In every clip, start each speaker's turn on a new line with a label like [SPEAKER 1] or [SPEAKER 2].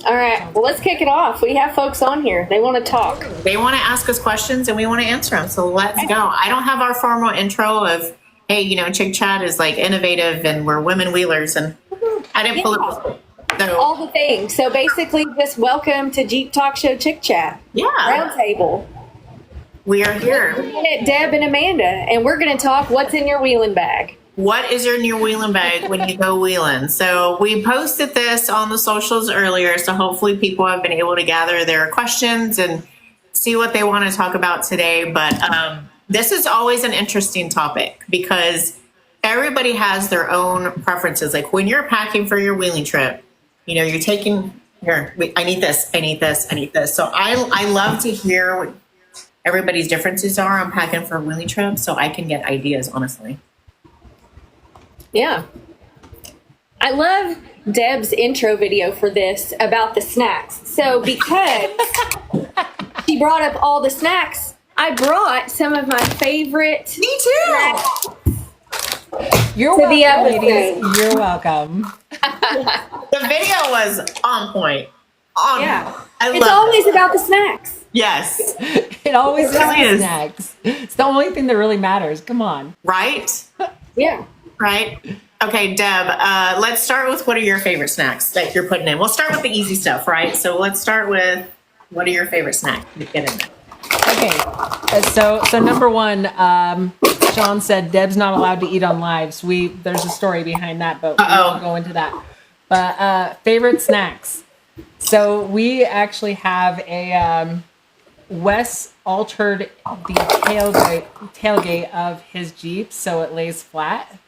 [SPEAKER 1] All right. Well, let's kick it off. We have folks on here. They want to talk.
[SPEAKER 2] They want to ask us questions and we want to answer them. So let's go. I don't have our formal intro of, hey, Chick Chat is like innovative and we're women wheelers, and I didn't pull it. So,
[SPEAKER 1] all the things. So basically, just welcome to Jeep Talk Show Chick Chat.
[SPEAKER 2] Yeah.
[SPEAKER 1] Roundtable.
[SPEAKER 2] We are here.
[SPEAKER 1] Deb and Amanda, and we're going to talk what's in your wheeling bag.
[SPEAKER 2] What is in your wheeling bag when you go wheeling? So we posted this on the socials earlier, so hopefully people have been able to gather their questions and see what they want to talk about today. But this is always an interesting topic because everybody has their own preferences. Like when you're packing for your wheeling trip, you're taking here. I need this. I need this. I need this. So I love to hear what everybody's differences are on packing for a wheeling trip, so I can get ideas. Honestly.
[SPEAKER 1] Yeah. I love Deb's intro video for this about the snacks. So because she brought up all the snacks, I brought some of my favorite.
[SPEAKER 2] Me too.
[SPEAKER 3] You're welcome, ladies. You're welcome.
[SPEAKER 2] The video was on point.
[SPEAKER 1] It's always about the snacks.
[SPEAKER 2] Yes.
[SPEAKER 3] It always is the snacks. It's the only thing that really matters. Come on.
[SPEAKER 2] Right?
[SPEAKER 1] Yeah.
[SPEAKER 2] Right? Okay, Deb, let's start with what are your favorite snacks that you're putting in? We'll start with the easy stuff, right? So let's start with what are your favorite snacks you get in there?
[SPEAKER 3] Okay. So number one, Sean said Deb's not allowed to eat on lives. There's a story behind that, but we won't go into that. But favorite snacks. So we actually have a Wes altered the tailgate of his Jeep so it lays flat.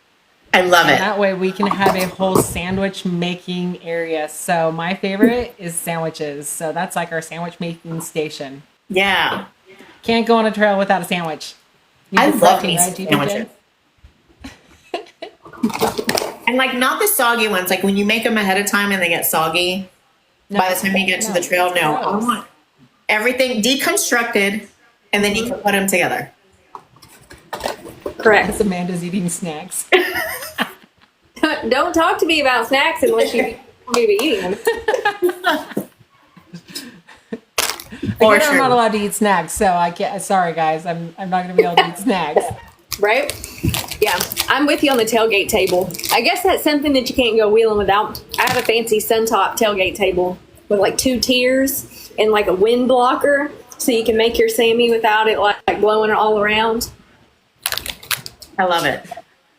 [SPEAKER 2] I love it.
[SPEAKER 3] That way we can have a whole sandwich making area. So my favorite is sandwiches. So that's like our sandwich making station.
[SPEAKER 2] Yeah.
[SPEAKER 3] Can't go on a trail without a sandwich.
[SPEAKER 2] I love me sandwiches. And like not the soggy ones, like when you make them ahead of time and they get soggy. By the time you get to the trail, no. I want everything deconstructed and then you can put them together.
[SPEAKER 1] Correct.
[SPEAKER 3] Because Amanda's eating snacks.
[SPEAKER 1] Don't talk to me about snacks unless you want me to be eating them.
[SPEAKER 3] I'm not allowed to eat snacks, so I can't. Sorry, guys, I'm not going to be able to eat snacks.
[SPEAKER 1] Right? Yeah, I'm with you on the tailgate table. I guess that's something that you can't go wheeling without. I have a fancy Suntop tailgate table with like 2 tiers and like a wind blocker, so you can make your Sammy without it like blowing it all around.
[SPEAKER 2] I love it.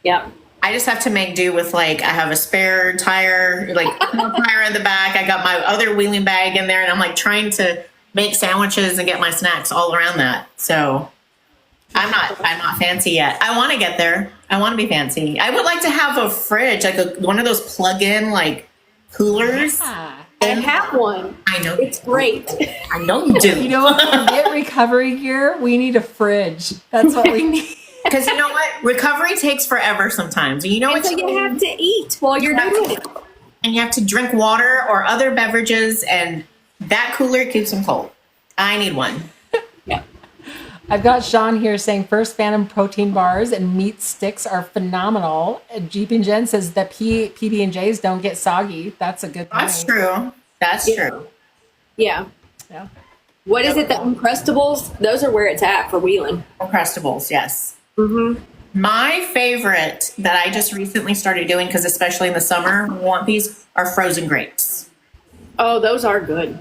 [SPEAKER 1] Yeah.
[SPEAKER 2] I just have to make do with I have a spare tire, tire in the back. I got my other wheeling bag in there, and I'm like trying to make sandwiches and get my snacks all around that. So I'm not fancy yet. I want to get there. I want to be fancy. I would like to have a fridge, one of those plug-in coolers.
[SPEAKER 3] Yeah.
[SPEAKER 1] I have one.
[SPEAKER 2] I know.
[SPEAKER 1] It's great.
[SPEAKER 2] I know you do.
[SPEAKER 3] You know what? Forget recovery gear. We need a fridge. That's what we need.
[SPEAKER 2] Because you know what? Recovery takes forever sometimes. You know what?
[SPEAKER 1] So you have to eat while you're doing it.
[SPEAKER 2] And you have to drink water or other beverages, and that cooler keeps them cold. I need one.
[SPEAKER 1] Yeah.
[SPEAKER 3] I've got Sean here saying First Phantom protein bars and meat sticks are phenomenal. Jeep and Jen says that PB&Js don't get soggy. That's a good point.
[SPEAKER 2] That's true. That's true.
[SPEAKER 1] Yeah.
[SPEAKER 3] Yeah.
[SPEAKER 1] What is it? The Uncrustables? Those are where it's at for wheeling.
[SPEAKER 2] Uncrustables, yes.
[SPEAKER 1] Mm-hmm.
[SPEAKER 2] My favorite that I just recently started doing, because especially in the summer, we want these, are frozen grapes.
[SPEAKER 1] Oh, those are good.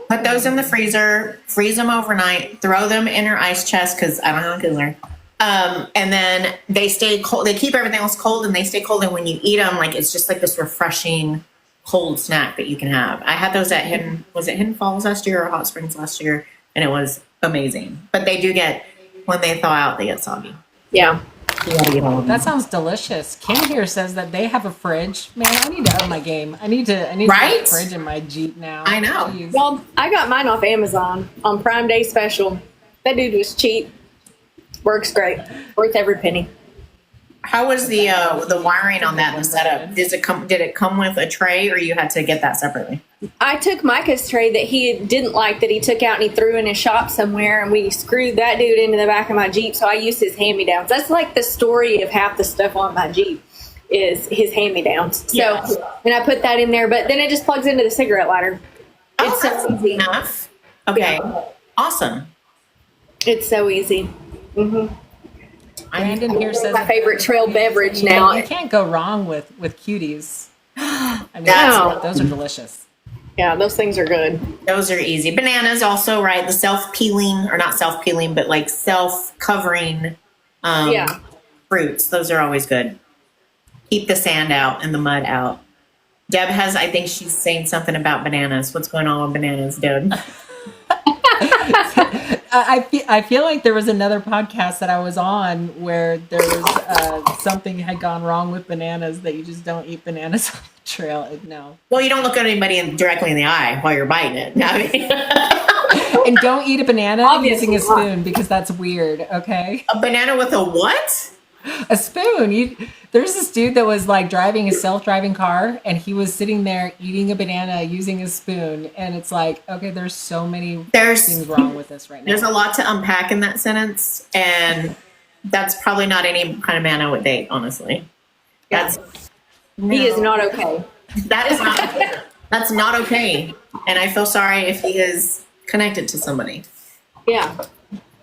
[SPEAKER 2] Put those in the freezer, freeze them overnight, throw them in your ice chest, because I don't have a cooler. And then they stay cold. They keep everything else cold, and they stay cold. And when you eat them, it's just like this refreshing cold snack that you can have. I had those at Hidden Falls last year or Hot Springs last year, and it was amazing. But they do get, when they thaw out, they get soggy.
[SPEAKER 1] Yeah.
[SPEAKER 3] That sounds delicious. Kim here says that they have a fridge. Man, I need to up my game. I need to
[SPEAKER 2] Right?
[SPEAKER 3] have a fridge in my Jeep now.
[SPEAKER 2] I know.
[SPEAKER 3] Jeez.
[SPEAKER 1] Well, I got mine off Amazon on Prime Day special. That dude was cheap. Works great. Worth every penny.
[SPEAKER 2] How was the wiring on that, the setup? Did it come with a tray, or you had to get that separately?
[SPEAKER 1] I took Micah's tray that he didn't like that he took out and he threw in his shop somewhere, and we screwed that dude into the back of my Jeep, so I used his hand-me-downs. That's like the story of half the stuff on my Jeep is his hand-me-downs. So,
[SPEAKER 2] Yeah.
[SPEAKER 1] and I put that in there, but then it just plugs into the cigarette lighter. It's so
[SPEAKER 2] that's
[SPEAKER 1] easy.
[SPEAKER 2] enough. Okay.
[SPEAKER 1] Yeah.
[SPEAKER 2] Awesome.
[SPEAKER 1] It's so easy.
[SPEAKER 3] Brandon here says
[SPEAKER 1] My favorite trail beverage now.
[SPEAKER 3] You can't go wrong with cuties. I mean,
[SPEAKER 1] No.
[SPEAKER 3] those are delicious.
[SPEAKER 1] Yeah, those things are good.
[SPEAKER 2] Those are easy. Bananas also, right? The self-peeling, or not self-peeling, but like self-covering
[SPEAKER 1] Yeah.
[SPEAKER 2] fruits. Those are always good. Keep the sand out and the mud out. Deb has, I think she's saying something about bananas. What's going on with bananas, Deb?
[SPEAKER 3] I feel like there was another podcast that I was on where there was something had gone wrong with bananas, that you just don't eat bananas on the trail. No.
[SPEAKER 2] Well, you don't look at anybody directly in the eye while you're biting it. I mean,
[SPEAKER 3] And don't eat a banana
[SPEAKER 1] Obviously
[SPEAKER 3] using a
[SPEAKER 1] not.
[SPEAKER 3] spoon, because that's weird. Okay.
[SPEAKER 2] a banana with a what?
[SPEAKER 3] A spoon. There's this dude that was like driving a self-driving car, and he was sitting there eating a banana using a spoon. And it's like, okay, there's so many things wrong with this right now.
[SPEAKER 2] There's a lot to unpack in that sentence, and that's probably not any kind of man I would date, honestly. That's
[SPEAKER 1] He is not okay.
[SPEAKER 2] that is not that's not okay, and I feel sorry if he is connected to somebody.
[SPEAKER 1] Yeah.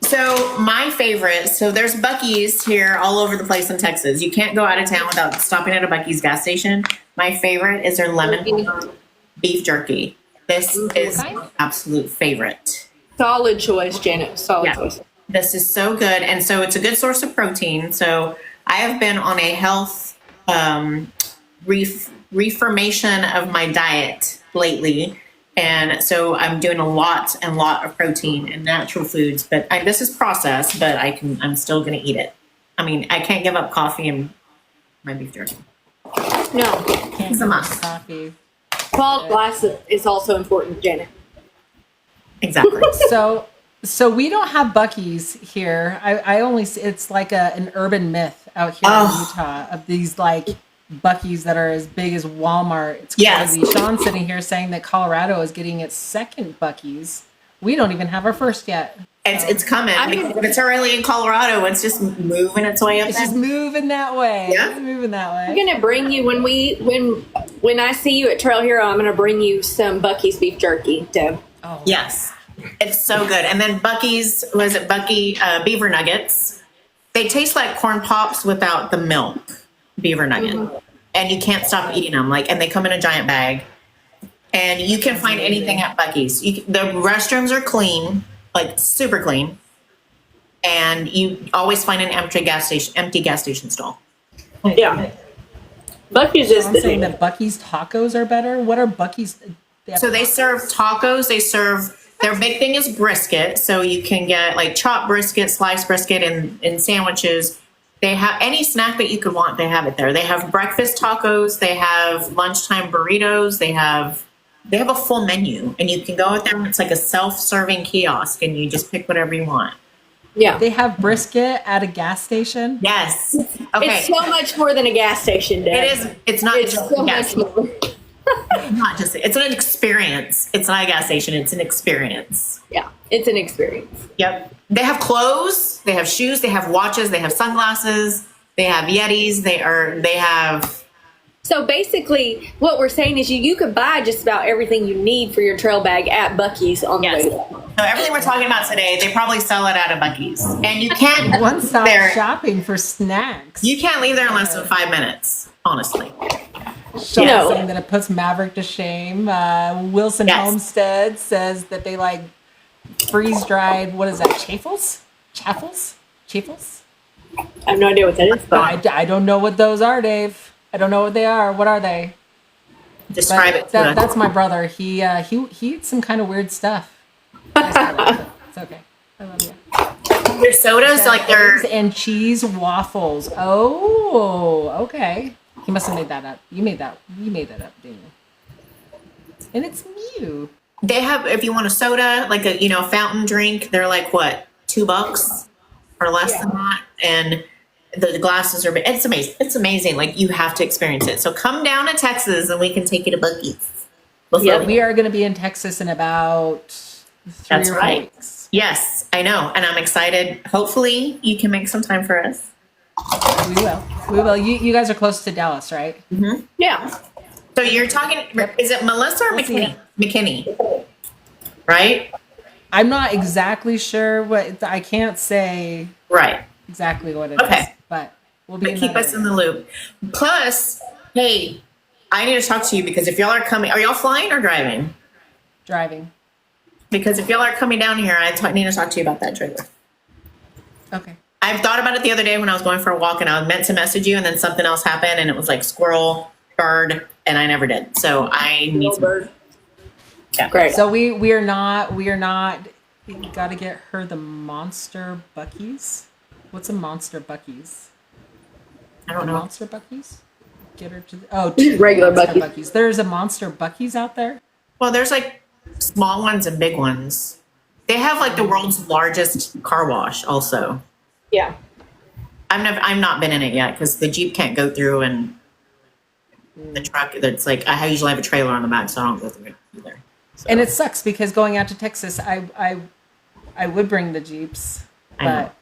[SPEAKER 2] So my favorite, so there's Bucky's here all over the place in Texas. You can't go out of town without stopping at a Bucky's gas station. My favorite is their lemon beef jerky. This is my absolute favorite.
[SPEAKER 1] Solid choice, Janet. Solid choice.
[SPEAKER 2] This is so good. And so it's a good source of protein. So I have been on a health reformation of my diet lately. And so I'm doing a lot of protein and natural foods, but this is processed, but I'm still going to eat it. I mean, I can't give up coffee and my beef jerky.
[SPEAKER 1] No.
[SPEAKER 2] It's a must.
[SPEAKER 3] Coffee.
[SPEAKER 1] Tall glass is also important, Janet.
[SPEAKER 2] Exactly.
[SPEAKER 3] So we don't have Bucky's here. I only it's like an urban myth out here in Utah of these like Bucky's that are as big as Walmart. It's crazy.
[SPEAKER 2] Yes.
[SPEAKER 3] Sean's sitting here saying that Colorado is getting its second Bucky's. We don't even have our first yet.
[SPEAKER 2] It's coming. If it's early in Colorado, it's just moving its way up.
[SPEAKER 3] It's just moving that way.
[SPEAKER 2] Yeah.
[SPEAKER 3] It's moving that way.
[SPEAKER 1] I'm gonna bring you when I see you at Trail Hero. I'm gonna bring you some Bucky's beef jerky, Deb.
[SPEAKER 3] Oh.
[SPEAKER 2] Yes. It's so good. And then Bucky's, was it Bucky beaver nuggets? They taste like corn pops without the milk. Beaver nugget, and you can't stop eating them. And they come in a giant bag, and you can find anything at Bucky's. The restrooms are clean, like super clean, and you always find an empty gas station stall.
[SPEAKER 1] Yeah. Bucky's is
[SPEAKER 3] I'm
[SPEAKER 1] the
[SPEAKER 3] saying
[SPEAKER 1] name.
[SPEAKER 3] that Bucky's tacos are better. What are Bucky's?
[SPEAKER 2] So they serve tacos. Their big thing is brisket. So you can get like chopped brisket, sliced brisket in sandwiches. They have any snack that you could want. They have it there. They have breakfast tacos. They have lunchtime burritos. They have a full menu, and you can go out there. It's like a self-serving kiosk, and you just pick whatever you want.
[SPEAKER 1] Yeah.
[SPEAKER 3] They have brisket at a gas station.
[SPEAKER 2] Yes. Okay.
[SPEAKER 1] It's so much more than a gas station, Deb.
[SPEAKER 2] It is. It's not.
[SPEAKER 1] It's so
[SPEAKER 2] yes,
[SPEAKER 1] much more.
[SPEAKER 2] not just. It's an experience. It's not a gas station. It's an experience.
[SPEAKER 1] Yeah. It's an experience.
[SPEAKER 2] Yep. They have clothes. They have shoes. They have watches. They have sunglasses. They have Yetis. They have.
[SPEAKER 1] So basically, what we're saying is you could buy just about everything you need for your trail bag at Bucky's on the way.
[SPEAKER 2] So everything we're talking about today, they probably sell it at a Bucky's, and you can't
[SPEAKER 3] One-stop
[SPEAKER 2] there.
[SPEAKER 3] shopping for snacks.
[SPEAKER 2] You can't leave there in less than 5 minutes. Honestly.
[SPEAKER 3] Sean
[SPEAKER 1] No.
[SPEAKER 3] saying that it puts Maverick to shame. Wilson
[SPEAKER 2] Yes.
[SPEAKER 3] Homestead says that they like freeze-dried, what is that, chaffles? Chaffles?
[SPEAKER 1] I have no idea what that is. But
[SPEAKER 3] I don't know what those are, Dave. I don't know what they are. What are they?
[SPEAKER 2] Describe
[SPEAKER 3] But
[SPEAKER 2] it to us.
[SPEAKER 3] that's my brother. He eats some kind of weird stuff. It's okay. I love you.
[SPEAKER 2] Their sodas, like
[SPEAKER 3] Eggs
[SPEAKER 2] they're
[SPEAKER 3] and cheese waffles. Oh, okay. He must have made that up. You made that up, didn't you? And it's new.
[SPEAKER 2] they have, if you want a soda, like a fountain drink, they're like what, $2 or less than that, and the glasses are. It's amazing. It's amazing. Like, you have to experience it. So come down to Texas, and we can take you to Bucky's.
[SPEAKER 3] Yeah, we are going to be in Texas in about 3 or 4 weeks.
[SPEAKER 2] Yes, I know, and I'm excited. Hopefully, you can make some time for us.
[SPEAKER 3] We will. We will. You guys are close to Dallas, right?
[SPEAKER 1] Yeah.
[SPEAKER 2] So you're talking. Is it Melissa or
[SPEAKER 3] We'll see
[SPEAKER 2] McKinney? McKinney. right?
[SPEAKER 3] I'm not exactly sure I can't say
[SPEAKER 2] Right.
[SPEAKER 3] exactly what it is,
[SPEAKER 2] Okay.
[SPEAKER 3] but we'll be
[SPEAKER 2] But keep us in the loop. Plus, hey, I need to talk to you because if y'all are coming, are y'all flying or driving?
[SPEAKER 3] driving.
[SPEAKER 2] Because if y'all are coming down here, need to talk to you about that trailer.
[SPEAKER 3] Okay.
[SPEAKER 2] I've thought about it the other day when I was going for a walk, and I was meant to message you, and then something else happened, and it was like squirrel, bird, and I never did. So I need some.
[SPEAKER 1] Bird.
[SPEAKER 2] Yeah.
[SPEAKER 1] Great.
[SPEAKER 3] So we are not. We got to get her the monster Buckies. What's a monster Buckies?
[SPEAKER 2] I don't know.
[SPEAKER 3] Monster Buckies. Get her to
[SPEAKER 1] Regular
[SPEAKER 3] monster
[SPEAKER 1] Bucky.
[SPEAKER 3] There's a monster Buckies out there.
[SPEAKER 2] Well, there's like small ones and big ones. They have like the world's largest car wash also.
[SPEAKER 1] Yeah.
[SPEAKER 2] I've not been in it yet because the Jeep can't go through, and the truck that's like I usually have a trailer on the back, so I don't go through it either. So.
[SPEAKER 3] And it sucks because going out to Texas, I would bring the Jeeps, but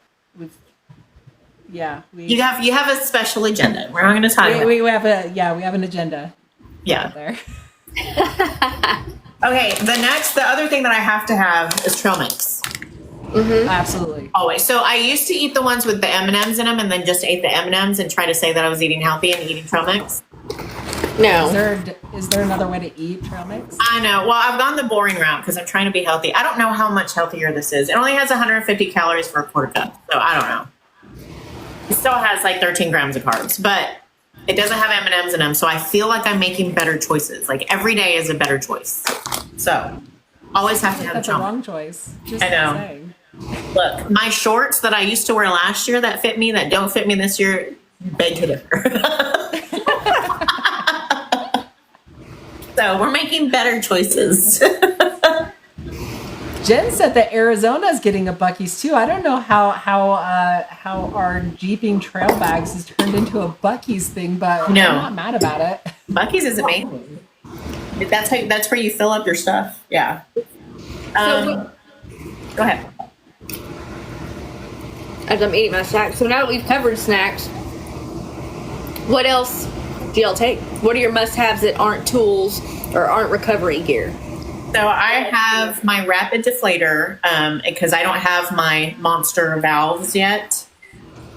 [SPEAKER 3] you
[SPEAKER 2] have a special agenda. We're not going to talk about.
[SPEAKER 3] We have an agenda.
[SPEAKER 2] Yeah.
[SPEAKER 3] Out there.
[SPEAKER 2] Okay. The other thing that I have to have is trail mix.
[SPEAKER 3] Mm-hmm. Absolutely.
[SPEAKER 2] Always. So I used to eat the ones with the M&Ms in them, and then just ate the M&Ms and try to say that I was eating healthy and eating trail mix.
[SPEAKER 1] No.
[SPEAKER 3] Is there another way to eat trail mix?
[SPEAKER 2] I know. Well, I've gone the boring route because I'm trying to be healthy. I don't know how much healthier this is. It only has 150 calories for a quarter cup, so I don't know. It still has like 13 grams of carbs, but it doesn't have M&Ms in them, so I feel like I'm making better choices. Like every day is a better choice. So always have to have
[SPEAKER 3] That's
[SPEAKER 2] a
[SPEAKER 3] a wrong choice. Just
[SPEAKER 2] I know.
[SPEAKER 3] saying.
[SPEAKER 2] Look, my shorts that I used to wear last year that fit me, that don't fit me this year, beg to differ. So we're making better choices.
[SPEAKER 3] Jen said that Arizona's getting a Bucky's too. I don't know how our Jeeping trail bags has turned into a Bucky's thing, but
[SPEAKER 2] No.
[SPEAKER 3] I'm not mad about it.
[SPEAKER 2] Bucky's is amazing. That's where you fill up your stuff. Yeah. Go ahead.
[SPEAKER 1] As I'm eating my snacks. So now that we've covered snacks, what else do y'all take? What are your must-haves that aren't tools or aren't recovery gear?
[SPEAKER 2] So I have my rapid deflator because I don't have my monster valves yet.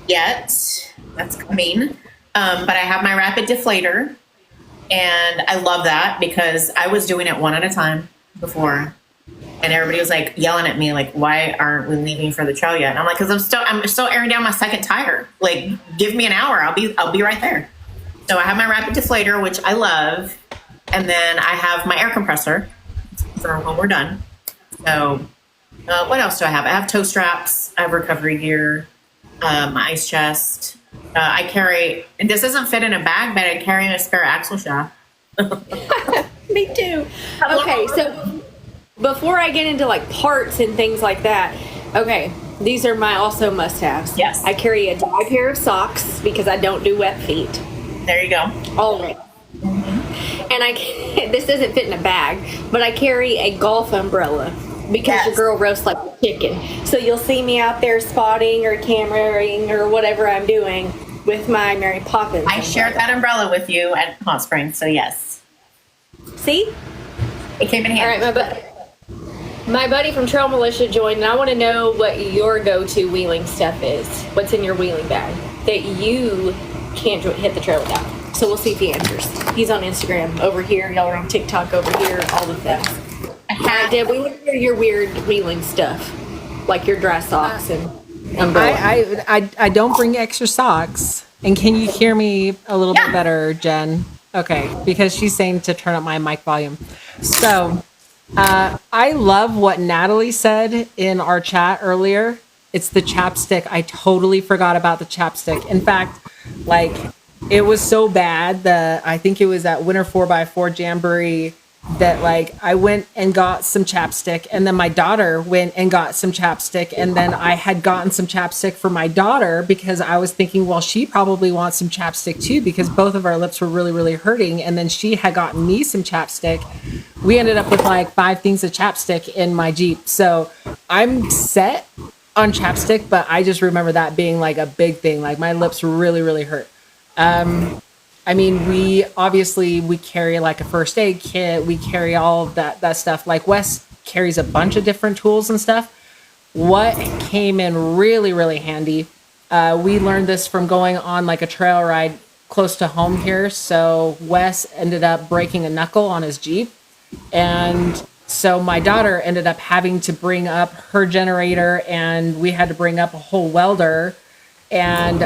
[SPEAKER 2] That's coming. But I have my rapid deflator, and I love that because I was doing it one at a time before, and everybody was like yelling at me like, "Why aren't we leaving for the trail yet?" And I'm like, "Because I'm still airing down my second tire. Like, give me an hour. I'll be right there." So I have my rapid deflator, which I love, and then I have my air compressor for when we're done. So what else do I have? I have toe straps. I have recovery gear. My ice chest. I carry, and this doesn't fit in a bag, but I carry a spare axle shaft.
[SPEAKER 1] Me too. Okay, so before I get into like parts and things like that, okay, these are my also must-haves.
[SPEAKER 2] Yes.
[SPEAKER 1] I carry a dry pair of socks because I don't do wet feet.
[SPEAKER 2] There you go.
[SPEAKER 1] Always. And this doesn't fit in a bag, but I carry a golf umbrella because
[SPEAKER 2] Yes.
[SPEAKER 1] your girl roasts like a chicken. So you'll see me out there spotting or cameraing or whatever I'm doing with my Mary Poppins.
[SPEAKER 2] I shared that umbrella with you at Hot Springs, so yes.
[SPEAKER 1] See?
[SPEAKER 2] It came in handy.
[SPEAKER 1] All right, my buddy from Trail Militia joined, and I want to know what your go-to wheeling stuff is. What's in your wheeling bag that you can't hit the trail without? So we'll see if he answers. He's on Instagram over here. Y'all are on TikTok over here. All the things. All right, Deb, we want to hear your weird wheeling stuff, like your dry socks and umbrella.
[SPEAKER 3] I don't bring extra socks. And can you hear me a little bit better, Jen? Okay, because she's saying to turn up my mic volume. So I love what Natalie said in our chat earlier. It's the ChapStick. I totally forgot about the ChapStick. In fact, like, it was so bad that I think it was at Winter 4x4 Jamboree that like I went and got some ChapStick, and then my daughter went and got some ChapStick, and then I had gotten some ChapStick for my daughter because I was thinking, well, she probably wants some ChapStick too because both of our lips were really, really hurting, and then she had gotten me some ChapStick. We ended up with like 5 things of ChapStick in my Jeep. So I'm set on ChapStick, but I just remember that being like a big thing. Like my lips really, really hurt. I mean, we carry like a first aid kit. We carry all of that stuff. Like Wes carries a bunch of different tools and stuff. What came in really, really handy, we learned this from going on like a trail ride close to home here. So Wes ended up breaking a knuckle on his Jeep. And so my daughter ended up having to bring up her generator, and we had to bring up a whole welder, and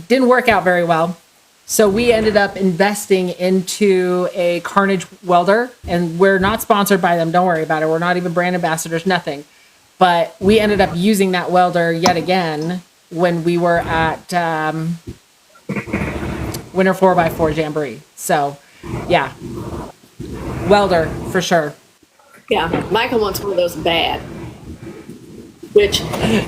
[SPEAKER 3] didn't work out very well. So we ended up investing into a Carnage welder, and we're not sponsored by them. Don't worry about it. We're not even brand ambassadors, nothing. But we ended up using that welder yet again when we were at Winter 4x4 Jamboree. So, yeah, welder for sure.
[SPEAKER 1] Yeah, Michael wants one of those bad. Which, I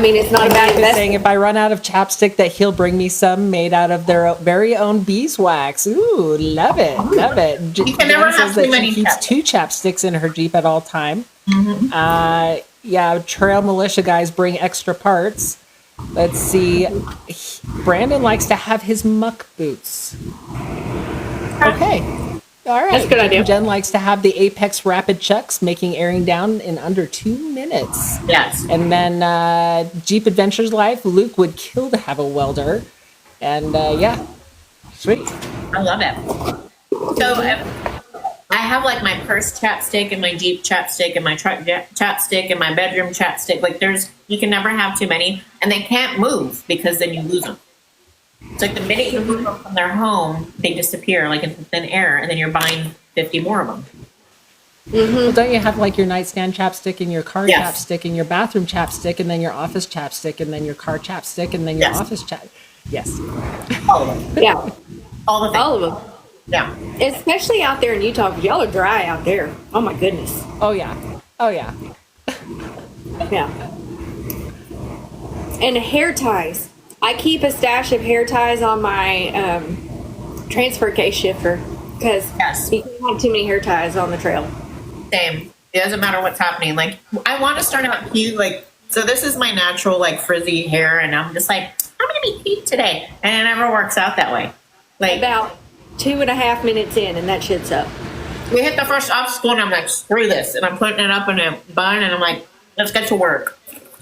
[SPEAKER 1] mean, it's not a bad investment.
[SPEAKER 3] Saying if I run out of chapstick, that he'll bring me some made out of their very own beeswax. Ooh, love it, love it.
[SPEAKER 2] You can never have too many.
[SPEAKER 3] She keeps 2 chapsticks in her Jeep at all time.
[SPEAKER 2] Mm-hmm.
[SPEAKER 3] Yeah, Trail Militia guys bring extra parts. Let's see. Brandon likes to have his muck boots. Okay. All right.
[SPEAKER 1] That's a good idea.
[SPEAKER 3] Jen likes to have the Apex Rapid Chucks, making airing down in under 2 minutes.
[SPEAKER 2] Yes.
[SPEAKER 3] And then Jeep Adventures Life, Luke would kill to have a welder. And yeah, sweet.
[SPEAKER 2] I love it. So I have like my purse chapstick and my Jeep chapstick and my truck chapstick and my bedroom chapstick. Like you can never have too many, and they can't move because then you lose them. It's like the minute you move them from their home, they disappear like into thin air, and then you're buying 50 more of them.
[SPEAKER 1] Mm-hmm.
[SPEAKER 3] Well, don't you have like your nightstand chapstick and your car
[SPEAKER 2] Yes.
[SPEAKER 3] chapstick and your bathroom chapstick and then your office chapstick and then your car chapstick and then your
[SPEAKER 2] Yes.
[SPEAKER 3] office chap? Yes.
[SPEAKER 2] All of them.
[SPEAKER 1] Yeah,
[SPEAKER 2] All the things.
[SPEAKER 1] all of them.
[SPEAKER 2] Yeah.
[SPEAKER 1] Especially out there in Utah, because y'all are dry out there. Oh my goodness.
[SPEAKER 3] Oh yeah. Oh yeah.
[SPEAKER 1] Yeah. And hair ties. I keep a stash of hair ties on my transfer case shifter because
[SPEAKER 2] Yes.
[SPEAKER 1] you can't have too many hair ties on the trail.
[SPEAKER 2] Same. It doesn't matter what's happening. Like, I want to start out cute. Like, so this is my natural, like, frizzy hair, and I'm just like, I'm going to be cute today. And it never works out that way. Like,
[SPEAKER 1] About 2.5 minutes in, and that shit's up.
[SPEAKER 2] we hit the first obstacle, and I'm like, screw this. And I'm putting it up in a bun, and I'm like, let's get to work.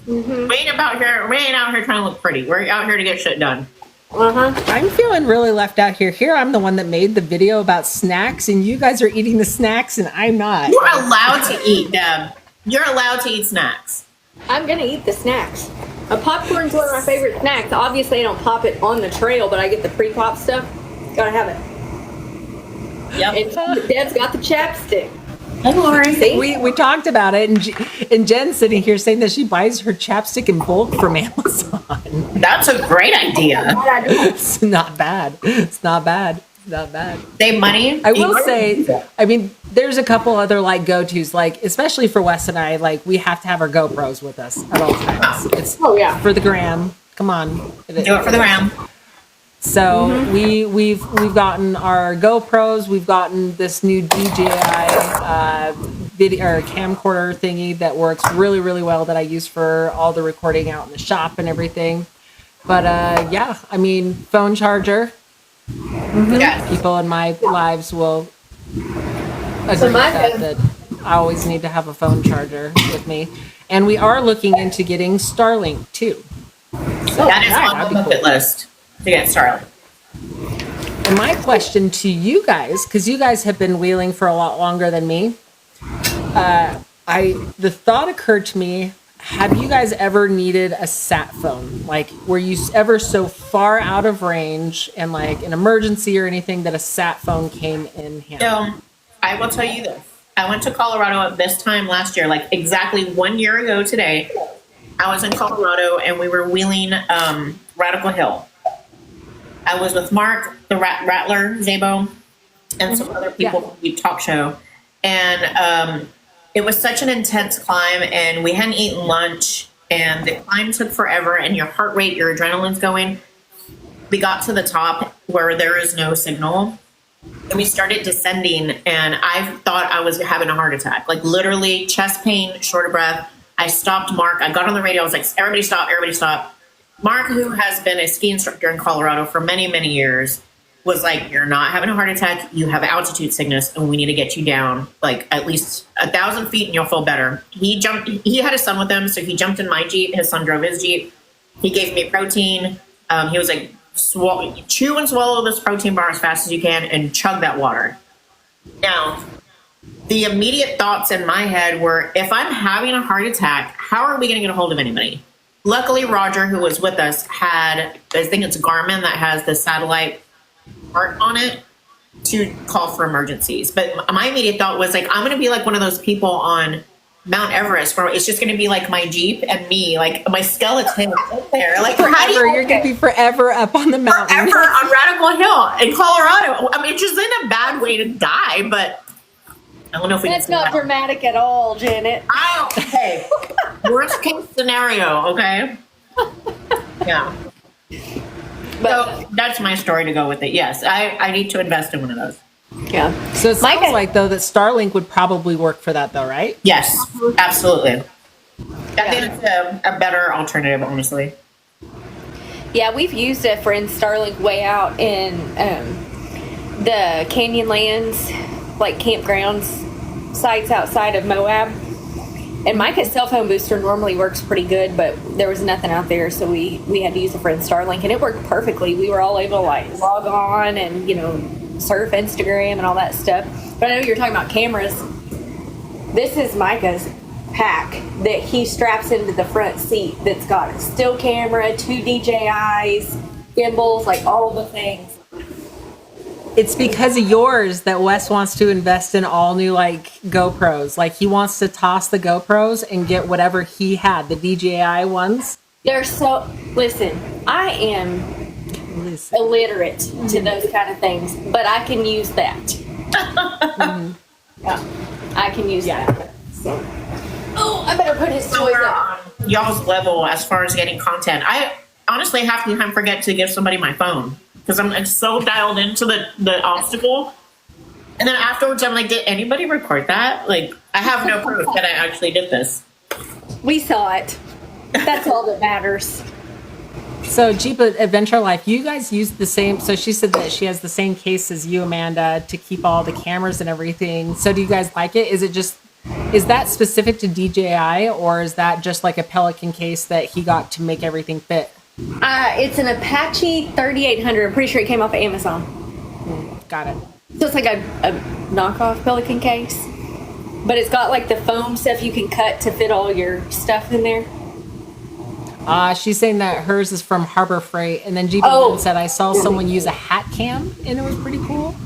[SPEAKER 1] Mm-hmm.
[SPEAKER 2] We ain't out here trying to look pretty. We're out here to get shit done.
[SPEAKER 3] I'm feeling really left out here. Here, I'm the one that made the video about snacks, and you guys are eating the snacks, and I'm not.
[SPEAKER 2] You're allowed to eat, Deb. You're allowed to eat snacks.
[SPEAKER 1] I'm going to eat the snacks. A popcorn's one of my favorite snacks. Obviously, I don't pop it on the trail, but I get the pre-pop stuff. Gotta have it.
[SPEAKER 2] Yep.
[SPEAKER 1] And Deb's got the chapstick.
[SPEAKER 2] Hey, Lori.
[SPEAKER 1] See?
[SPEAKER 3] We talked about it, and Jen's sitting here saying that she buys her chapstick in bulk from Amazon.
[SPEAKER 2] That's a great idea.
[SPEAKER 3] It's not bad. It's not bad. Not bad.
[SPEAKER 2] Save money.
[SPEAKER 3] I will say, I mean, there's a couple other like go-tos, like especially for Wes and I, like we have to have our GoPros with us at all times. It's for the gram. Come on,
[SPEAKER 2] Do it for the gram.
[SPEAKER 3] So we've gotten our GoPros. We've gotten this new DJI video or camcorder thingy that works really, really well that I use for all the recording out in the shop and everything. But yeah, I mean, phone charger.
[SPEAKER 2] Yes.
[SPEAKER 3] People in my lives will agree with that I always need to have a phone charger with me. And we are looking into getting Starlink too. So
[SPEAKER 2] That is on the bucket list to get Starlink.
[SPEAKER 3] And my question to you guys, because you guys have been wheeling for a lot longer than me, the thought occurred to me, have you guys ever needed a sat phone? Like, were you ever so far out of range and like an emergency or anything that a sat phone came in handy?
[SPEAKER 2] So I will tell you this. I went to Colorado at this time last year, like exactly 1 year ago today. I was in Colorado and we were wheeling Radical Hill. I was with Mark, the Rattler, Zabo, and some other people from the talk show. And it was such an intense climb, and we hadn't eaten lunch, and the climb took forever, and your heart rate, your adrenaline's going. We got to the top where there is no signal, and we started descending, and I thought I was having a heart attack. Like literally chest pain, short of breath. I stopped Mark. I got on the radio. I was like, everybody stop, everybody stop. Mark, who has been a ski instructor in Colorado for many, many years, was like, you're not having a heart attack. You have altitude sickness and we need to get you down like at least 1,000 feet and you'll feel better. He had his son with him. So he jumped in my Jeep. His son drove his Jeep. He gave me protein. He was like, chew and swallow this protein bar as fast as you can and chug that water. Now, the immediate thoughts in my head were, if I'm having a heart attack, how are we going to get a hold of anybody? Luckily, Roger, who was with us, had, I think it's Garmin that has the satellite heart on it to call for emergencies. But my immediate thought was like, I'm going to be like one of those people on Mount Everest where it's just going to be like my Jeep and me, like my skeleton up there. Like
[SPEAKER 3] Forever, you're going to be forever up on the mountain.
[SPEAKER 2] Forever on Radical Hill in Colorado. I mean, it's just in a bad way to die, but I don't know if we
[SPEAKER 1] That's not dramatic at all, Janet.
[SPEAKER 2] Hey, worst case scenario, okay? Yeah. So that's my story to go with it. Yes, I need to invest in one of those.
[SPEAKER 1] Yeah.
[SPEAKER 3] So it sounds like, though, that Starlink would probably work for that, though, right?
[SPEAKER 2] Yes, absolutely. I think it's a better alternative, honestly.
[SPEAKER 1] Yeah, we've used it for Starlink way out in the Canyonlands, like campgrounds, sites outside of Moab. And Micah's cell phone booster normally works pretty good, but there was nothing out there, so we had to use it for Starlink, and it worked perfectly. We were all able to like log on and surf Instagram and all that stuff. But I know you're talking about cameras. This is Micah's pack that he straps into the front seat that's got a still camera, 2 DJIs, gimbals, like all the things.
[SPEAKER 3] It's because of yours that Wes wants to invest in all new like GoPros. Like he wants to toss the GoPros and get whatever he had, the DJI ones.
[SPEAKER 1] They're so, listen, I am illiterate to those kind of things, but I can use that. Yeah, I can use that. So. Oh, I better put his toys up.
[SPEAKER 2] Y'all's level as far as getting content. I honestly half the time forget to give somebody my phone because I'm like, so dialed into the obstacle. And then afterwards, I'm like, did anybody record that? Like, I have no proof that I actually did this.
[SPEAKER 1] We saw it. That's all that matters.
[SPEAKER 3] So Jeep Adventure Life, you guys use the same, so she said that she has the same case as you, Amanda, to keep all the cameras and everything. So do you guys like it? Is that specific to DJI, or is that just like a Pelican case that he got to make everything fit?
[SPEAKER 1] It's an Apache 3800. I'm pretty sure it came off of Amazon.
[SPEAKER 3] Got it.
[SPEAKER 1] So it's like a knockoff Pelican case, but it's got like the foam stuff you can cut to fit all your stuff in there.
[SPEAKER 3] She's saying that hers is from Harbor Freight, and then Jeep said I saw someone use a hat cam, and it was pretty cool.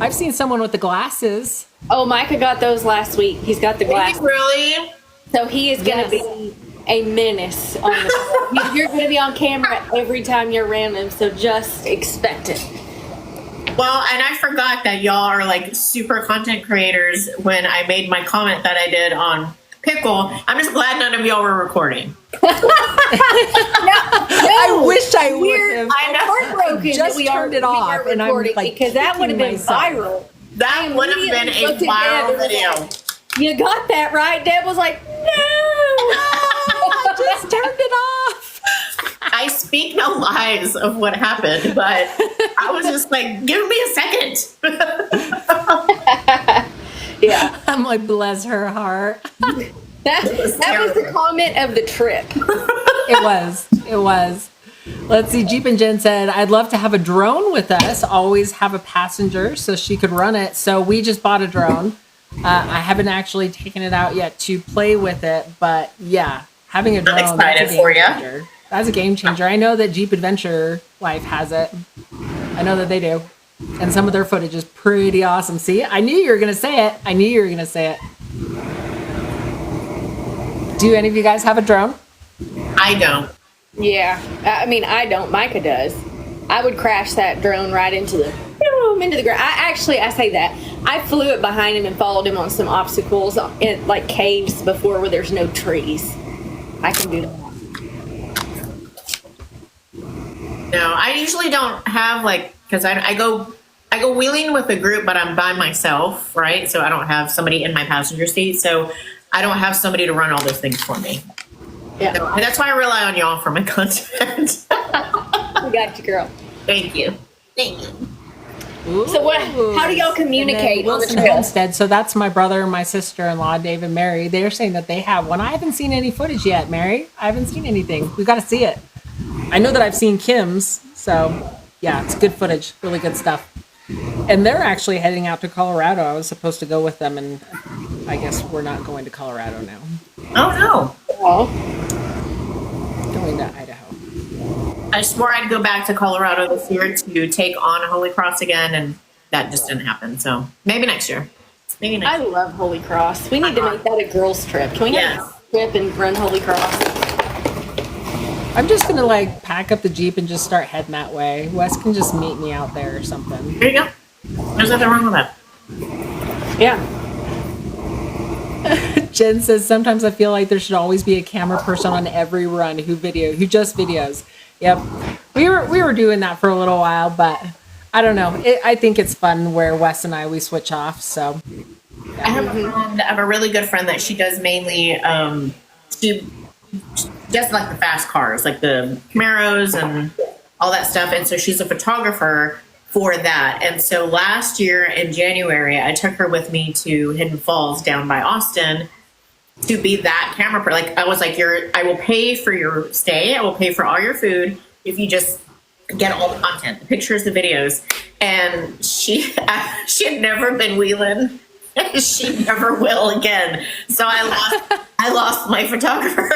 [SPEAKER 3] I've seen someone with the glasses.
[SPEAKER 1] Oh, Micah got those last week. He's got the glasses.
[SPEAKER 2] Really?
[SPEAKER 1] So he is going to be a menace on the You're going to be on camera every time you're random, so just expect it.
[SPEAKER 2] Well, and I forgot that y'all are like super content creators when I made my comment that I did on Pickle. I'm just glad none of y'all were recording.
[SPEAKER 3] I wish I would have.
[SPEAKER 1] I'm heartbroken
[SPEAKER 3] just turned it off, and I'm like,
[SPEAKER 1] because that would have been viral.
[SPEAKER 2] That would have been a viral video.
[SPEAKER 1] You got that right? Deb was like, no.
[SPEAKER 3] I just turned it off.
[SPEAKER 2] I speak no lies of what happened, but I was just like, give me a second.
[SPEAKER 1] Yeah.
[SPEAKER 3] I'm like, bless her heart.
[SPEAKER 1] That was the comment of the trip.
[SPEAKER 3] It was. Let's see. Jeep and Jen said, I'd love to have a drone with us. Always have a passenger so she could run it. So we just bought a drone. I haven't actually taken it out yet to play with it. But yeah, having a drone.
[SPEAKER 2] I'm excited for you.
[SPEAKER 3] That's a game changer. I know that Jeep Adventure Life has it. I know that they do. And some of their footage is pretty awesome. See, I knew you were going to say it. Do any of you guys have a drone?
[SPEAKER 2] I don't.
[SPEAKER 1] Yeah. I mean, I don't. Micah does. I would crash that drone right into the ground. I say that. I flew it behind him and followed him on some obstacles in like caves before where there's no trees. I can do that.
[SPEAKER 2] No, I usually don't have because I go wheeling with a group, but I'm by myself, right? So I don't have somebody in my passenger seat. So I don't have somebody to run all those things for me.
[SPEAKER 1] Yeah.
[SPEAKER 2] So, and that's why I rely on y'all for my content.
[SPEAKER 1] We got you, girl.
[SPEAKER 2] Thank you.
[SPEAKER 3] Ooh.
[SPEAKER 1] So how do y'all communicate on the
[SPEAKER 3] Wilson
[SPEAKER 1] trail?
[SPEAKER 3] Homestead. So that's my brother and my sister-in-law, Dave and Mary. They're saying that they have one. I haven't seen any footage yet, Mary. I haven't seen anything. We got to see it. I know that I've seen Kim's. So yeah, it's good footage. Really good stuff. And they're actually heading out to Colorado. I was supposed to go with them, and I guess we're not going to Colorado now.
[SPEAKER 2] Oh, no.
[SPEAKER 1] Oh.
[SPEAKER 3] Going to Idaho.
[SPEAKER 2] I swore I'd go back to Colorado this year to take on Holy Cross again, and that just didn't happen. So maybe next year. Maybe next
[SPEAKER 1] I
[SPEAKER 2] year.
[SPEAKER 1] love Holy Cross. We need to make that a girls' trip. Can we have a trip and run Holy Cross?
[SPEAKER 3] I'm just going to pack up the Jeep and just start heading that way. Wes can just meet me out there or something.
[SPEAKER 2] There you go. There's nothing wrong with that.
[SPEAKER 1] Yeah.
[SPEAKER 3] Jen says, sometimes I feel like there should always be a camera person on every run who just videos. Yep. We were doing that for a little while, but I don't know. I think it's fun where Wes and we switch off. So
[SPEAKER 2] I have a really good friend that she does mainly, she does like the fast cars, like the Camaros and all that stuff. And so she's a photographer for that. And so last year in January, I took her with me to Hidden Falls down by Austin to be that camera person. I was like, I will pay for your stay. I will pay for all your food if you just get all the content, the pictures, the videos. And she had never been wheeling. She never will again. So I lost my photographer.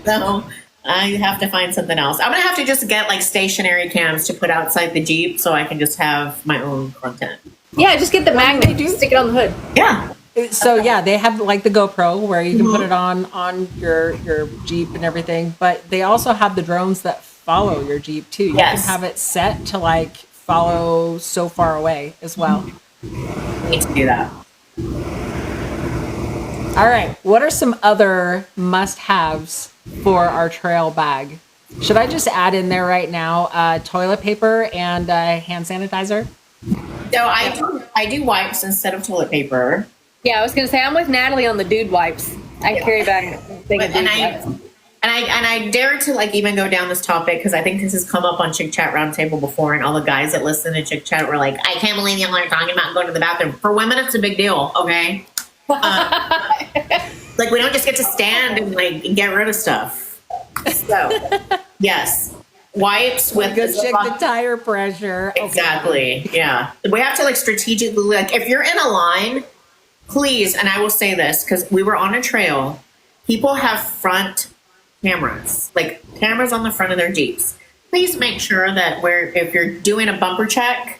[SPEAKER 2] So I have to find something else. I'm gonna have to just get stationary cams to put outside the Jeep so I can just have my own content.
[SPEAKER 1] Yeah, just get the magnet, stick it on the hood.
[SPEAKER 2] Yeah.
[SPEAKER 3] So yeah, they have the GoPro where you can put it on your Jeep and everything, but they also have the drones that follow your Jeep too. You can have it set to follow so far away as well.
[SPEAKER 2] I need to do that.
[SPEAKER 3] All right, what are some other must-haves for our trail bag? Should I just add in there right now toilet paper and hand sanitizer?
[SPEAKER 2] So I do wipes instead of toilet paper.
[SPEAKER 1] Yeah, I was gonna say I'm with Natalie on the dude wipes. I carry back a thing of dude wipes.
[SPEAKER 2] And I dare to even go down this topic because I think this has come up on Chic Chat Roundtable before, and all the guys that listen to Chic Chat were like, I can't believe y'all are talking about going to the bathroom. For women, it's a big deal, okay? We don't just get to stand and get rid of stuff. So, yes. Wipes with
[SPEAKER 3] go check the tire pressure.
[SPEAKER 2] Exactly. Okay. Yeah. We have to strategically, if you're in a line, please, and I will say this because we were on a trail, people have front cameras, cameras on the front of their Jeeps. Please make sure that if you're doing a bumper check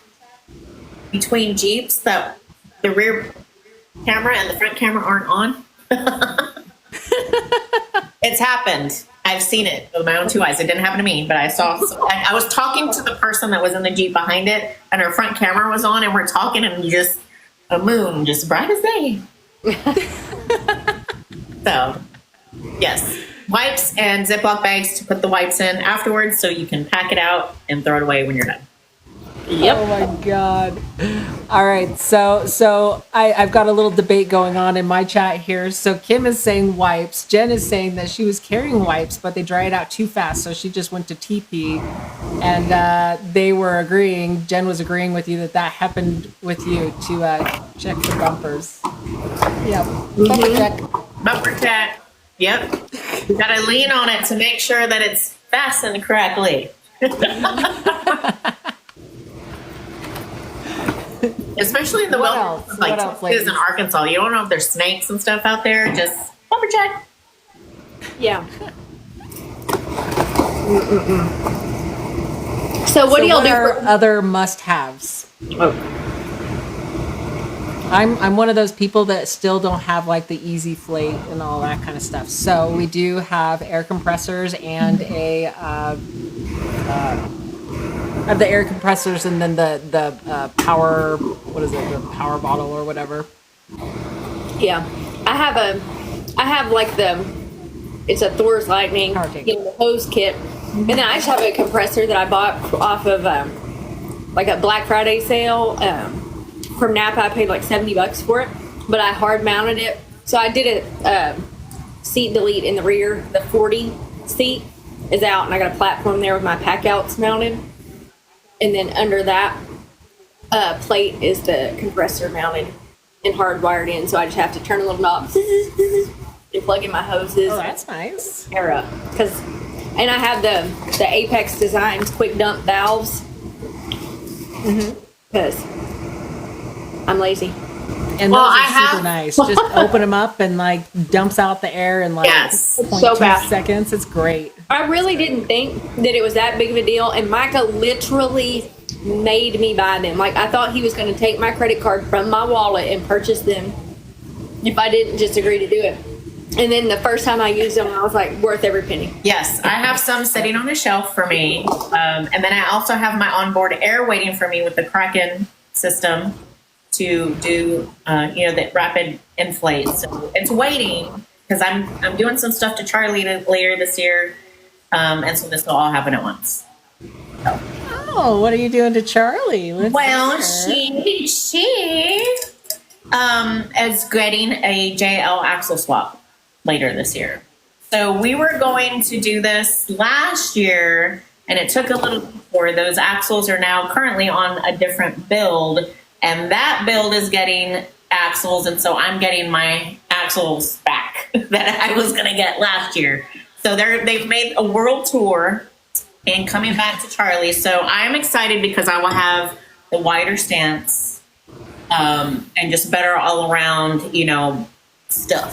[SPEAKER 2] between Jeeps, that the rear camera and the front camera aren't on. It's happened. I've seen it with my own two eyes. It didn't happen to me, but I saw. I was talking to the person that was in the Jeep behind it, and her front camera was on, and we're talking, and just a moon, just bright as day. So, yes, wipes and Ziploc bags to put the wipes in afterwards, so you can pack it out and throw it away when you're done.
[SPEAKER 1] Yep.
[SPEAKER 3] Oh my God. All right. So I've got a little debate going on in my chat here. So Kim is saying wipes. Jen is saying that she was carrying wipes, but they dried out too fast. So she just went to TP, and they were agreeing. Jen was agreeing with you that happened with you to check the bumpers. Yep. Bumper check.
[SPEAKER 2] Bumper check. Yep. You got to lean on it to make sure that it's fastened correctly. Especially in the wilderness, Texas and Arkansas. You don't know if there's snakes and stuff out there. Just bumper check.
[SPEAKER 1] Yeah. So what do y'all do for
[SPEAKER 3] other must-haves? I'm one of those people that still don't have the easy flate and all that kind of stuff. So we do have air compressors and the air compressors, and then the power, the power bottle or whatever.
[SPEAKER 1] Yeah, I have it's a Thor's Lightning, the hose kit, and then I just have a compressor that I bought off of a Black Friday sale from Napa. I paid $70 for it, but I hard mounted it. So I did a seat delete in the rear, the 40 seat. is out, and I got a platform there with my pack outs mounted. And then under that plate is the compressor mounted and hardwired in. So I just have to turn a little knob and plug in my hoses.
[SPEAKER 3] Oh, that's nice.
[SPEAKER 1] Air up. And I have the Apex Designs quick dump valves. Because I'm lazy.
[SPEAKER 3] And those are super nice. Just open them up and like dumps out the air in like
[SPEAKER 2] Yes.
[SPEAKER 3] 0.2 seconds. It's great.
[SPEAKER 1] I really didn't think that it was that big of a deal. And Micah literally made me buy them. Like, I thought he was going to take my credit card from my wallet and purchase them if I didn't just agree to do it. And then the first time I used them, I was like, worth every penny.
[SPEAKER 2] Yes, I have some sitting on a shelf for me. And then I also have my onboard air waiting for me with the Kraken system to do, the rapid inflate. So it's waiting because I'm doing some stuff to Charlie later this year. And so this will all happen at once. So.
[SPEAKER 3] Oh, what are you doing to Charlie?
[SPEAKER 2] She is getting a JL axle swap later this year. So we were going to do this last year, and it took a little before. Those axles are now currently on a different build, and that build is getting axles, and so I'm getting my axles back that I was going to get last year. So they've made a world tour and coming back to Charlie. So I'm excited because I will have the wider stance and just better all around, stuff.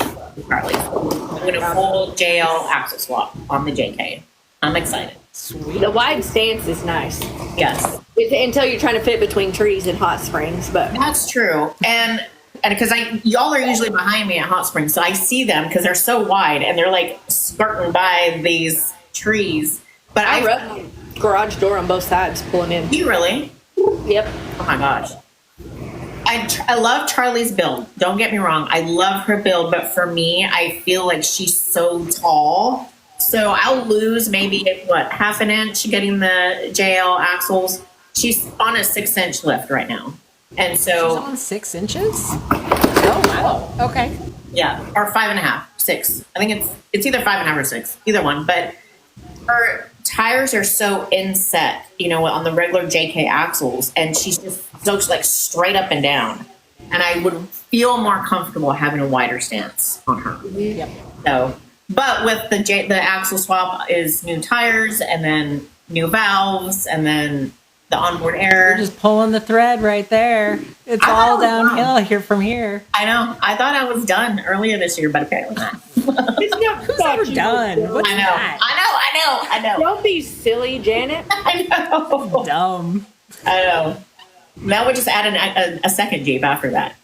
[SPEAKER 2] Charlie. I'm going to full JL axle swap on the JK. I'm excited.
[SPEAKER 3] Sweet.
[SPEAKER 1] The wide stance is nice.
[SPEAKER 2] Yes.
[SPEAKER 1] Until you're trying to fit between trees and hot springs, but
[SPEAKER 2] That's true. And because y'all are usually behind me at Hot Springs, so I see them because they're so wide and they're like skirting by these trees. But
[SPEAKER 1] I wrote my garage door on both sides pulling in.
[SPEAKER 2] You really?
[SPEAKER 1] Yep.
[SPEAKER 2] Oh my gosh. I love Charlie's build. Don't get me wrong. I love her build, but for me, I feel like she's so tall. So I'll lose maybe, half an inch getting the JL axles. She's on a 6-inch lift right now. And so.
[SPEAKER 3] She's on 6 inches? Oh, wow. Okay.
[SPEAKER 2] Yeah. Or 5.5, 6. I think it's either 5.5 or 6, either one. But her tires are so inset, on the regular JK axles, and she's just so like straight up and down. And I would feel more comfortable having a wider stance on her.
[SPEAKER 3] Yep.
[SPEAKER 2] So, but with the axle swap is new tires and then new valves and then the onboard air.
[SPEAKER 3] You're just pulling the thread right there. It's all downhill here from here.
[SPEAKER 2] I know. I thought I was done earlier this year, but apparently not.
[SPEAKER 3] Who's ever done? What's
[SPEAKER 2] I know.
[SPEAKER 3] that?
[SPEAKER 2] I know.
[SPEAKER 1] Don't be silly, Janet.
[SPEAKER 2] I know.
[SPEAKER 3] Dumb.
[SPEAKER 2] I know. Now we're just adding a second Jeep after that.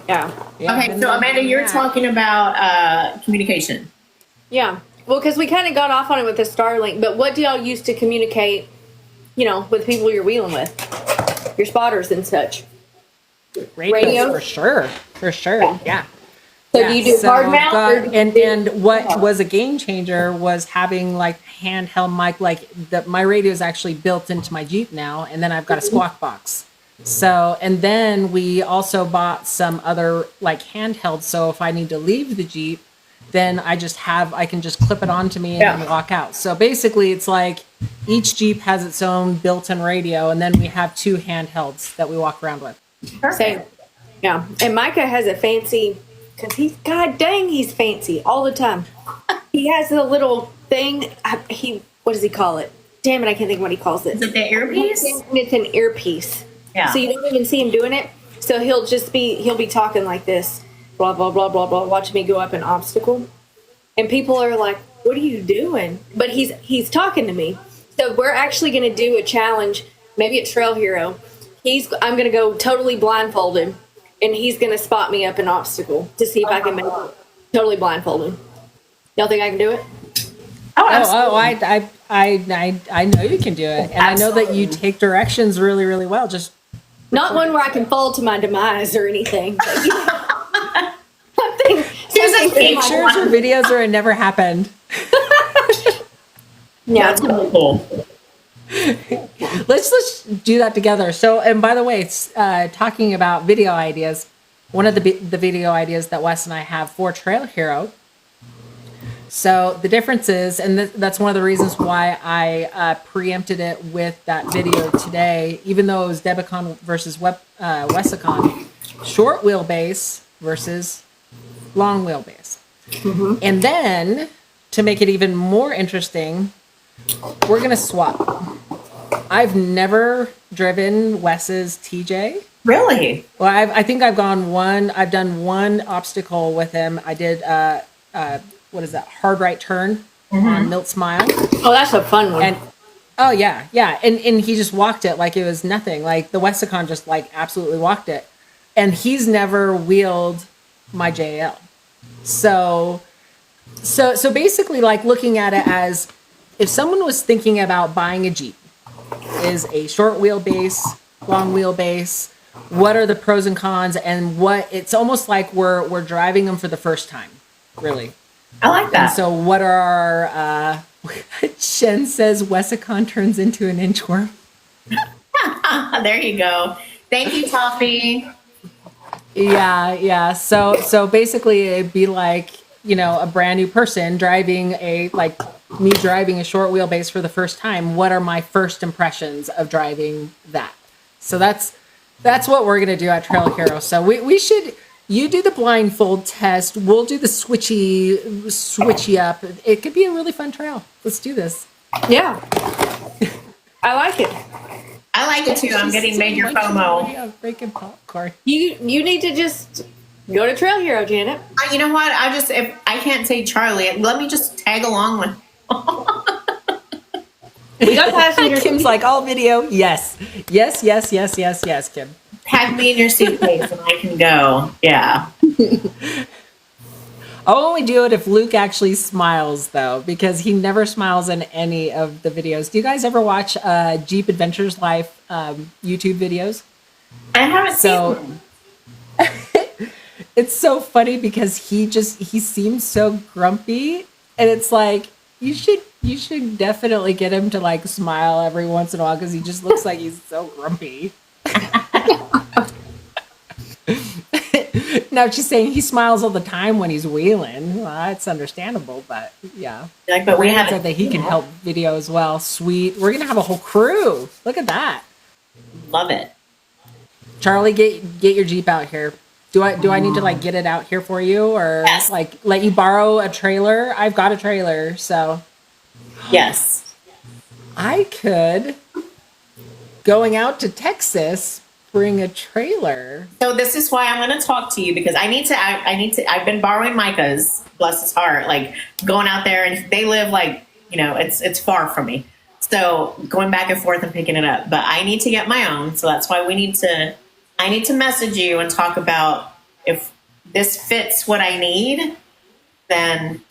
[SPEAKER 1] Yeah.
[SPEAKER 2] Okay, so Amanda, you're talking about communication.
[SPEAKER 1] Yeah. Well, because we kind of got off on it with the Starlink, but what do y'all use to communicate, with people you're wheeling with? Your spotters and such.
[SPEAKER 3] Radio? For sure. Yeah.
[SPEAKER 1] So do you do hard mount?
[SPEAKER 3] And what was a game changer was having like handheld mic, my radio is actually built into my Jeep now, and then I've got a squawk box. So, and then we also bought some other like handhelds. So if I need to leave the Jeep, then I can just clip it onto me and then walk out. So basically it's like each Jeep has its own built-in radio, and then we have 2 handhelds that we walk around with.
[SPEAKER 1] Same. Yeah. And Micah has a fancy, because God dang, he's fancy all the time. He has a little thing. What does he call it? Damn it, I can't think of what he calls it.
[SPEAKER 2] Is it the earpiece?
[SPEAKER 1] It's an earpiece.
[SPEAKER 2] Yeah.
[SPEAKER 1] So you don't even see him doing it. So he'll be talking like this, blah, blah, blah, blah, blah, watching me go up an obstacle. And people are like, what are you doing? But he's talking to me. So we're actually going to do a challenge, maybe at Trail Hero. I'm going to go totally blindfolded, and he's going to spot me up an obstacle to see if I can make it totally blindfolded. Y'all think I can do it?
[SPEAKER 3] I know you can do it. And I know that you take directions really, really well. Just
[SPEAKER 1] not one where I can fall to my demise or anything. But,
[SPEAKER 3] pictures or videos where it never happened.
[SPEAKER 1] Yeah,
[SPEAKER 2] that's really cool.
[SPEAKER 3] Let's do that together. So, and by the way, talking about video ideas, one of the video ideas that Wes and I have for Trail Hero. So the difference is, and that's one of the reasons why I preempted it with that video today, even though it was Debicon versus Wesicon, short wheelbase versus long wheelbase. Mm-hmm. And then, to make it even more interesting, we're going to swap. I've never driven Wes's TJ.
[SPEAKER 2] Really?
[SPEAKER 3] Well, I think I've done one obstacle with him. I did, what is that? Hard right turn on Milt's Mile.
[SPEAKER 1] Oh, that's a fun one.
[SPEAKER 3] And oh yeah. And he just walked it like it was nothing. Like the Wesicon just like absolutely walked it. And he's never wheeled my JL. So basically, like looking at it as if someone was thinking about buying a Jeep, is a short wheelbase, long wheelbase, what are the pros and cons, and what it's almost like we're driving them for the first time, really.
[SPEAKER 2] I like that.
[SPEAKER 3] And so what are our Jen says Wesicon turns into an inchworm.
[SPEAKER 2] There you go. Thank you, Toffee.
[SPEAKER 3] Yeah. So basically it'd be like, a brand new person driving a short wheelbase for the first time. What are my first impressions of driving that? So that's what we're going to do at Trail Hero. So we should, you do the blindfold test. We'll do the switchy up. It could be a really fun trail. Let's do this.
[SPEAKER 1] Yeah. I like it.
[SPEAKER 2] I like it too. I'm getting major FOMO.
[SPEAKER 3] Yeah, freaking popcorn.
[SPEAKER 1] You need to just go to Trail Hero, Janet.
[SPEAKER 2] You know what? If I can't say Charlie, let me just tag along with.
[SPEAKER 1] We got passengers.
[SPEAKER 3] Kim's like, all video. Yes, Kim.
[SPEAKER 2] Tag me in your suitcase and I can go. Yeah.
[SPEAKER 3] I'll only do it if Luke actually smiles, though, because he never smiles in any of the videos. Do you guys ever watch Jeep Adventures Life YouTube videos?
[SPEAKER 2] I haven't seen them.
[SPEAKER 3] It's so funny because he seems so grumpy, and it's like you should definitely get him to like smile every once in a while because he just looks like he's so grumpy. Now she's saying he smiles all the time when he's wheeling. Well, that's understandable, but yeah.
[SPEAKER 2] But we have
[SPEAKER 3] said that he can help video as well. Sweet. We're gonna have a whole crew. Look at that.
[SPEAKER 2] Love it.
[SPEAKER 3] Charlie, get your Jeep out here. Do I need to like get it out here for you, or
[SPEAKER 2] yes,
[SPEAKER 3] like let you borrow a trailer? I've got a trailer, so
[SPEAKER 2] yes.
[SPEAKER 3] I could, going out to Texas, bring a trailer.
[SPEAKER 2] So this is why I'm going to talk to you, because I need to, I've been borrowing Micah's, bless his heart, like going out there, and they live like, it's far from me. So going back and forth and picking it up, but I need to get my own. So that's why I need to message you and talk about if this fits what I need, then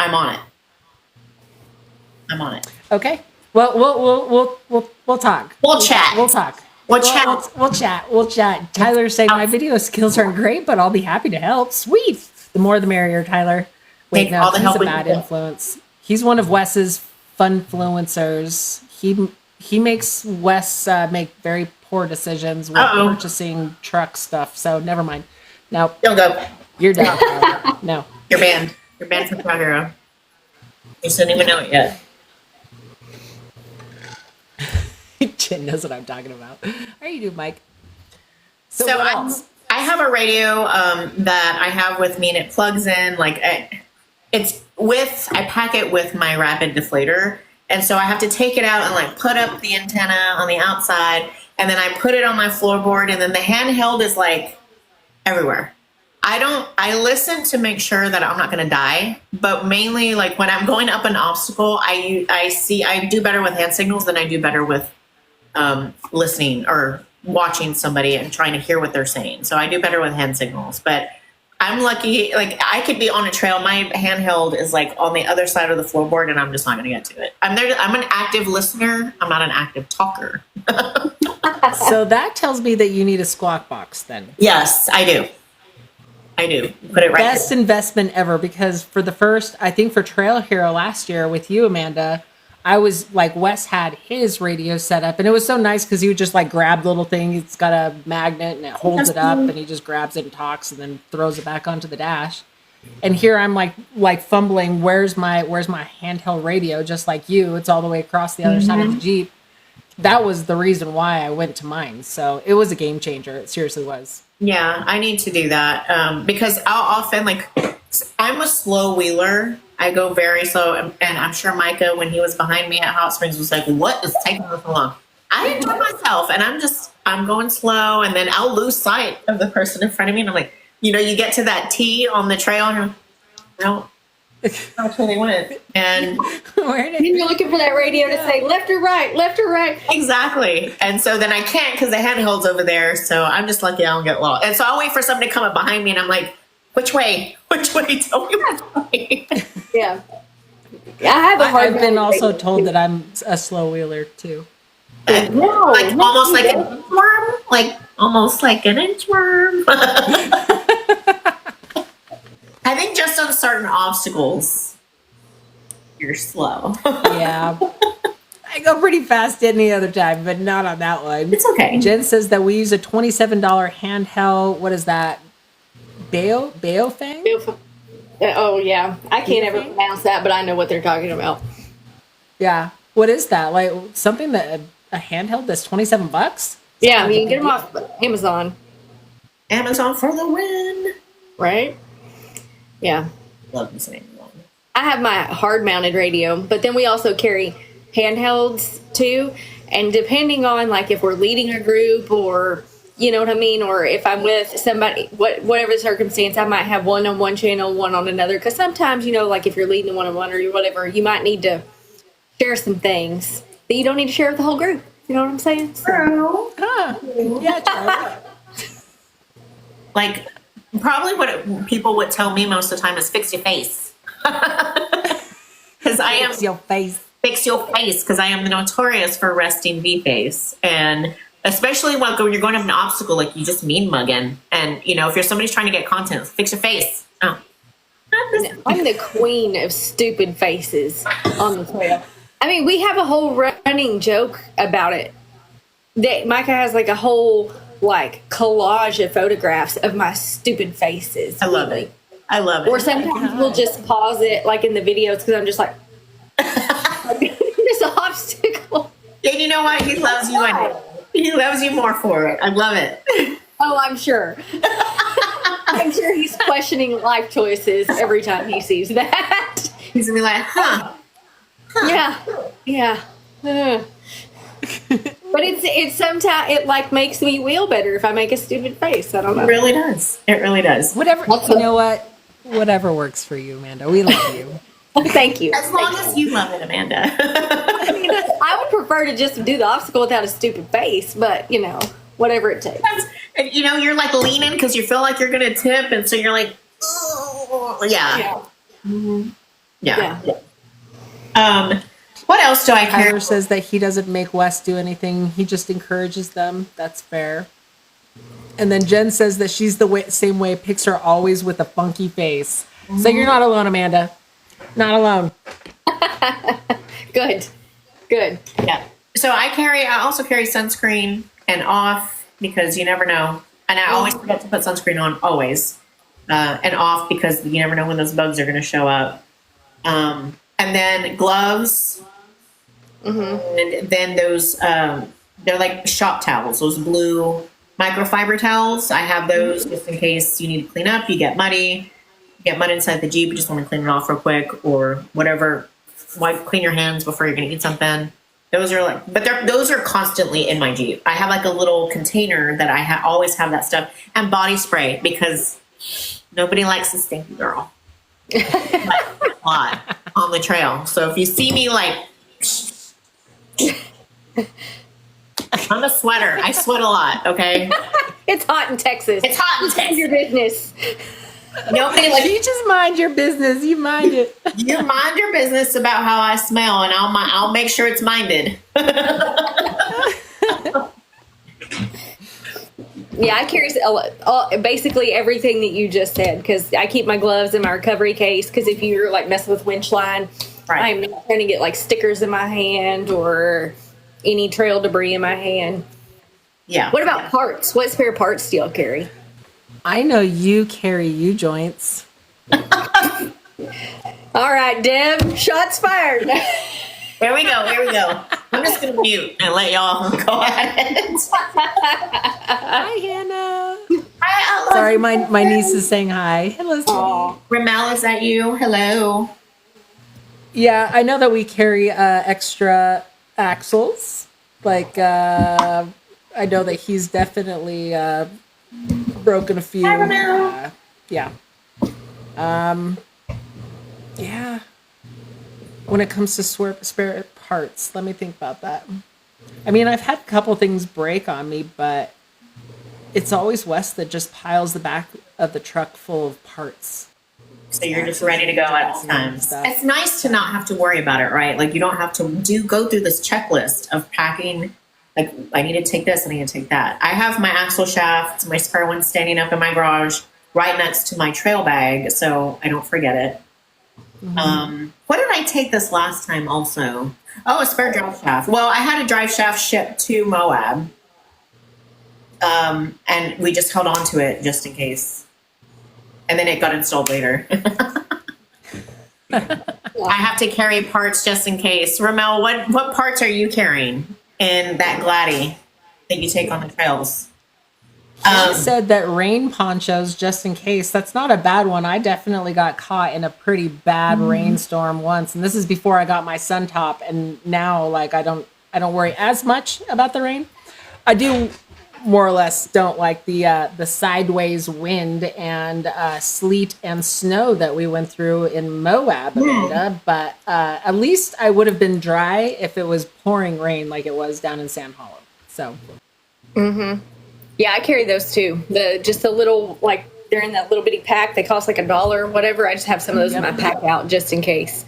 [SPEAKER 2] I'm on it.
[SPEAKER 3] Okay. Well, we'll talk.
[SPEAKER 2] We'll chat.
[SPEAKER 3] We'll talk. We'll chat. Tyler's saying my video skills aren't great, but I'll be happy to help. Sweet. The more the merrier, Tyler. Wait, no, he's a bad influence. He's one of Wes's funfluencers. He makes Wes make very poor decisions with purchasing truck stuff. So never mind. No.
[SPEAKER 2] Don't go.
[SPEAKER 3] You're done. No.
[SPEAKER 2] You're banned. You're banned from Trail Hero. You just didn't even know it yet.
[SPEAKER 3] Jen knows what I'm talking about. How you doing, Mike?
[SPEAKER 2] So I have a radio that I have with me, and it plugs in I pack it with my rapid deflator, and so I have to take it out and like put up the antenna on the outside, and then I put it on my floorboard, and then the handheld is like everywhere. I listen to make sure that I'm not going to die, but mainly like when I'm going up an obstacle, I do better with hand signals than I do better with listening or watching somebody and trying to hear what they're saying. So I do better with hand signals, but I'm lucky. Like I could be on a trail. My handheld is like on the other side of the floorboard, and I'm just not going to get to it. I'm an active listener. I'm not an active talker.
[SPEAKER 3] So that tells me that you need a squawk box then.
[SPEAKER 2] Yes, I do. Put it right.
[SPEAKER 3] Best investment ever, because for the first, I think for Trail Hero last year with you, Amanda, I was like, Wes had his radio set up, and it was so nice because he would just like grab the little thing. It's got a magnet and it holds it up, and he just grabs it and talks and then throws it back onto the dash. And here I'm like fumbling, where's my handheld radio? Just like you, it's all the way across the other side of the Jeep. That was the reason why I went to mine. So it was a game changer. It seriously was.
[SPEAKER 2] Yeah, I need to do that because I'll often I'm a slow wheeler. I go very slow, and I'm sure Micah, when he was behind me at Hot Springs, was like, "What is taking this so long?" I enjoy myself, and I'm going slow, and then I'll lose sight of the person in front of me, and I'm like, you get to that T on the trail, and you're like, no, that's where they went, and
[SPEAKER 1] then you're looking for that radio to say left or right, left or right.
[SPEAKER 2] Exactly. And so then I can't because the handheld's over there. So I'm just lucky I don't get lost. And so I'll wait for somebody to come up behind me and I'm like, which way? Which way? Tell me which way.
[SPEAKER 1] Yeah. I have a hard
[SPEAKER 3] I've been also told that I'm a slow wheeler too.
[SPEAKER 1] No,
[SPEAKER 2] almost like an inchworm. Almost like an inchworm. I think just on certain obstacles, you're slow.
[SPEAKER 3] Yeah. I go pretty fast any other time, but not on that one.
[SPEAKER 2] It's okay.
[SPEAKER 3] Jen says that we use a $27 handheld. What is that? Bayo thing?
[SPEAKER 1] Oh, yeah. I can't ever pronounce that, but I know what they're talking about.
[SPEAKER 3] Yeah. What is that? Like something that a handheld that's $27?
[SPEAKER 1] Yeah, you can get them off Amazon.
[SPEAKER 2] Amazon for the win.
[SPEAKER 1] Right? Yeah.
[SPEAKER 2] Love this name.
[SPEAKER 1] I have my hard mounted radio, but then we also carry handhelds too. And depending on if we're leading a group or, you know what I mean? Or if I'm with somebody, whatever the circumstance, I might have one on one channel, one on another. Cause sometimes, if you're leading one-on-one or whatever, you might need to share some things that you don't need to share with the whole group. You know what I'm saying? So,
[SPEAKER 3] Yeah,
[SPEAKER 2] probably what people would tell me most of the time is fix your face. Because I am
[SPEAKER 3] fix your face.
[SPEAKER 2] Fix your face because I am notorious for resting V-face, and especially when you're going up an obstacle, you just mean mugging, and if you're somebody's trying to get content, fix your face. Oh,
[SPEAKER 1] I'm the queen of stupid faces on the trail. I mean, we have a whole running joke about it. That Micah has a whole collage of photographs of my stupid faces.
[SPEAKER 2] I love it. I love it.
[SPEAKER 1] Or sometimes we'll just pause it in the videos because I'm just this obstacle.
[SPEAKER 2] And you know what? He loves you. He loves you more for it. I love it.
[SPEAKER 1] Oh, I'm sure. I'm sure he's questioning life choices every time he sees that.
[SPEAKER 2] He's gonna be like, huh?
[SPEAKER 1] Yeah. But it's sometimes it makes me wheel better if I make a stupid face. I don't know.
[SPEAKER 2] It really does. It really does.
[SPEAKER 3] Whatever. You know what? Whatever works for you, Amanda. We love you.
[SPEAKER 1] Thank you.
[SPEAKER 2] As long as you love it, Amanda.
[SPEAKER 1] I would prefer to just do the obstacle without a stupid face, but whatever it takes.
[SPEAKER 2] And you're leaning because you feel like you're gonna tip, and so you're like, oh, yeah. Mm-hmm. Yeah. What else do I care?
[SPEAKER 3] Tyler says that he doesn't make Wes do anything. He just encourages them. That's fair. And then Jen says that she's the same way. Picks her always with a funky face. Mm-hmm. So you're not alone, Amanda. Not alone.
[SPEAKER 1] Good.
[SPEAKER 2] Yeah. So I also carry sunscreen and off because you never know. And I always forget to put sunscreen on, always. And off because you never know when those bugs are going to show up. And then gloves. Mm-hmm. And then those, they're like shop towels, those blue microfiber towels. I have those just in case you need to clean up, you get muddy inside the Jeep, you just want to clean it off real quick or whatever. Clean your hands before you're going to eat something. Those are those are constantly in my Jeep. I have a little container that I always have that stuff, and body spray because nobody likes a stinky girl. A lot on the trail. So if you see me I'm a sweater. I sweat a lot, okay?
[SPEAKER 1] It's hot in Texas.
[SPEAKER 2] It's hot in Texas.
[SPEAKER 1] Your business.
[SPEAKER 2] Nobody
[SPEAKER 3] You just mind your business. You mind it.
[SPEAKER 2] You mind your business about how I smell, and I'll make sure it's minded.
[SPEAKER 1] Yeah, I carry basically everything that you just said because I keep my gloves in my recovery case because if you're messing with winch line,
[SPEAKER 2] right.
[SPEAKER 1] I'm not trying to get stickers in my hand or any trail debris in my hand.
[SPEAKER 2] Yeah.
[SPEAKER 1] What about parts? What spare parts do y'all carry?
[SPEAKER 3] I know you carry U-joints.
[SPEAKER 1] All right, Deb, shots fired.
[SPEAKER 2] Here we go. I'm just going to mute and let y'all go at it.
[SPEAKER 3] Hi, Hannah.
[SPEAKER 2] Hi,
[SPEAKER 3] Sorry, my niece is saying hi. Hello, sweetie.
[SPEAKER 2] Ramel, is that you? Hello.
[SPEAKER 3] Yeah, I know that we carry extra axles. Like, I know that he's definitely broken a few.
[SPEAKER 2] Hi, Ramel.
[SPEAKER 3] Yeah. Yeah. When it comes to spare parts, let me think about that. I mean, I've had a couple things break on me, but it's always Wes that just piles the back of the truck full of parts.
[SPEAKER 2] So you're just ready to go at all times. It's nice to not have to worry about it, right? Like you don't have to go through this checklist of packing. Like I need to take this, I need to take that. I have my axle shaft, my spare one standing up in my garage right next to my trail bag, so I don't forget it. Mm-hmm. What did I take this last time also? Oh, a spare drive shaft. Well, I had a drive shaft shipped to Moab. And we just held on to it just in case. And then it got installed later. I have to carry parts just in case. Ramel, what parts are you carrying in that Gladdy that you take on the trails?
[SPEAKER 3] You said that rain ponchos just in case. That's not a bad one. I definitely got caught in a pretty bad rainstorm once, and this is before I got my sun top. And now, like, I don't worry as much about the rain. I do more or less don't like the sideways wind and sleet and snow that we went through in Moab, Amanda. But at least I would have been dry if it was pouring rain like it was down in Sand Hollow. So.
[SPEAKER 1] Mm-hmm. Yeah, I carry those too. Just a little, like they're in that little bitty pack. They cost like $1 or whatever. I just have some of those in my pack out just in case.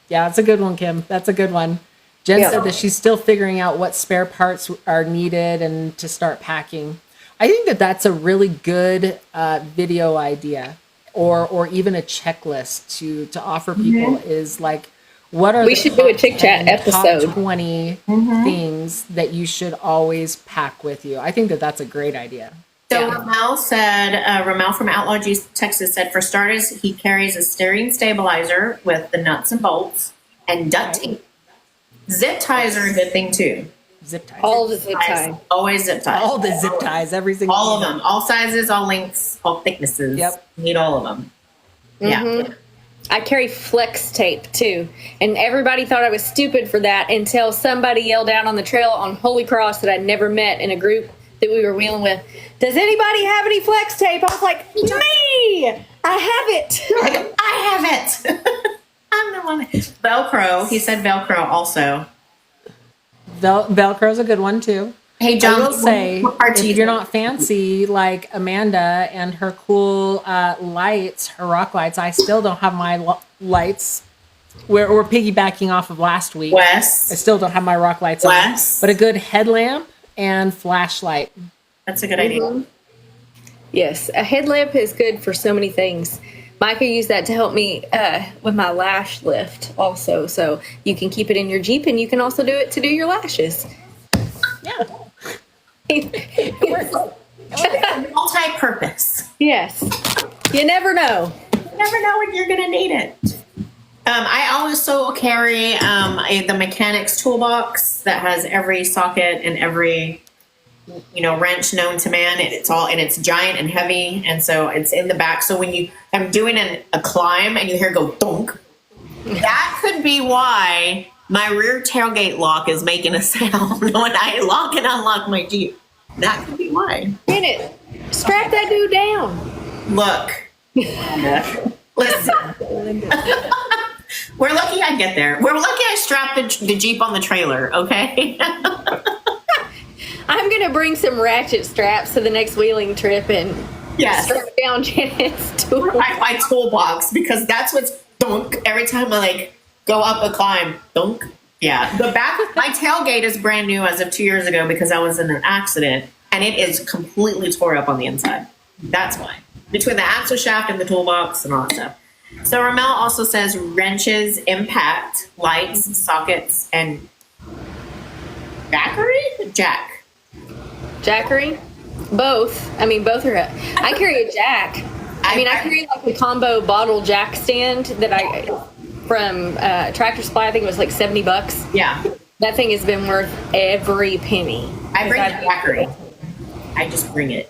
[SPEAKER 3] Yeah, that's a good one, Kim. That's a good one. Jen said that she's still figuring out what spare parts are needed and to start packing. I think that that's a really good video idea, or even a checklist to offer people is like, what are
[SPEAKER 1] we should do a Chic Chat episode.
[SPEAKER 3] Top 20 things that you should always pack with you. I think that that's a great idea.
[SPEAKER 2] So Ramel said, Ramel from Outlaw Juice, Texas said, for starters, he carries a steering stabilizer with the nuts and bolts and duct tape. Zip ties are a good thing too.
[SPEAKER 3] Zip ties.
[SPEAKER 1] All the zip ties.
[SPEAKER 2] Always zip ties.
[SPEAKER 3] All the zip ties. Every single
[SPEAKER 2] all of them. All sizes, all lengths, all thicknesses.
[SPEAKER 3] Yep.
[SPEAKER 2] Need all of them. Yeah.
[SPEAKER 1] I carry flex tape too. And everybody thought I was stupid for that until somebody yelled out on the trail on Holy Cross that I'd never met in a group that we were wheeling with. Does anybody have any flex tape? I was like, me! I have it.
[SPEAKER 2] I have it. I'm the one. Velcro. He said Velcro also.
[SPEAKER 3] Velcro's a good one too.
[SPEAKER 2] Hey, John,
[SPEAKER 3] I will say, if you're not fancy like Amanda and her cool lights, her rock lights, I still don't have my lights. We're piggybacking off of last week.
[SPEAKER 2] Wes.
[SPEAKER 3] I still don't have my rock lights on. But a good headlamp and flashlight.
[SPEAKER 2] That's a good idea.
[SPEAKER 1] Yes, a headlamp is good for so many things. Micah used that to help me with my lash lift also. So you can keep it in your Jeep and you can also do it to do your lashes.
[SPEAKER 3] Yeah.
[SPEAKER 2] Multi-purpose.
[SPEAKER 1] Yes. You never know.
[SPEAKER 2] You never know when you're going to need it. I also carry the mechanic's toolbox that has every socket and every wrench known to man. It's giant and heavy, and so it's in the back. So when I'm doing a climb and you hear go thunk, that could be why my rear tailgate lock is making a sound when I lock and unlock my Jeep. That could be why.
[SPEAKER 1] Get it. Strap that dude down.
[SPEAKER 2] Look. Listen. We're lucky I get there. We're lucky I strapped the Jeep on the trailer, okay?
[SPEAKER 1] I'm going to bring some ratchet straps to the next wheeling trip and strap down Janet's tool.
[SPEAKER 2] My toolbox, because that's what's dunk every time I go up a climb. Dunk. Yeah. The back of my tailgate is brand new as of 2 years ago because I was in an accident and it is completely tore up on the inside. That's why. Between the axle shaft and the toolbox and all that stuff. So Ramel also says wrenches, impact, lights, sockets, and Jackery?
[SPEAKER 1] Jackery? Both. I mean, both are. I carry a jack. I mean, I carry like a combo bottle jack stand that I from Tractor Supply. I think it was like $70.
[SPEAKER 2] Yeah.
[SPEAKER 1] That thing has been worth every penny.
[SPEAKER 2] I bring the jackery. I just bring it.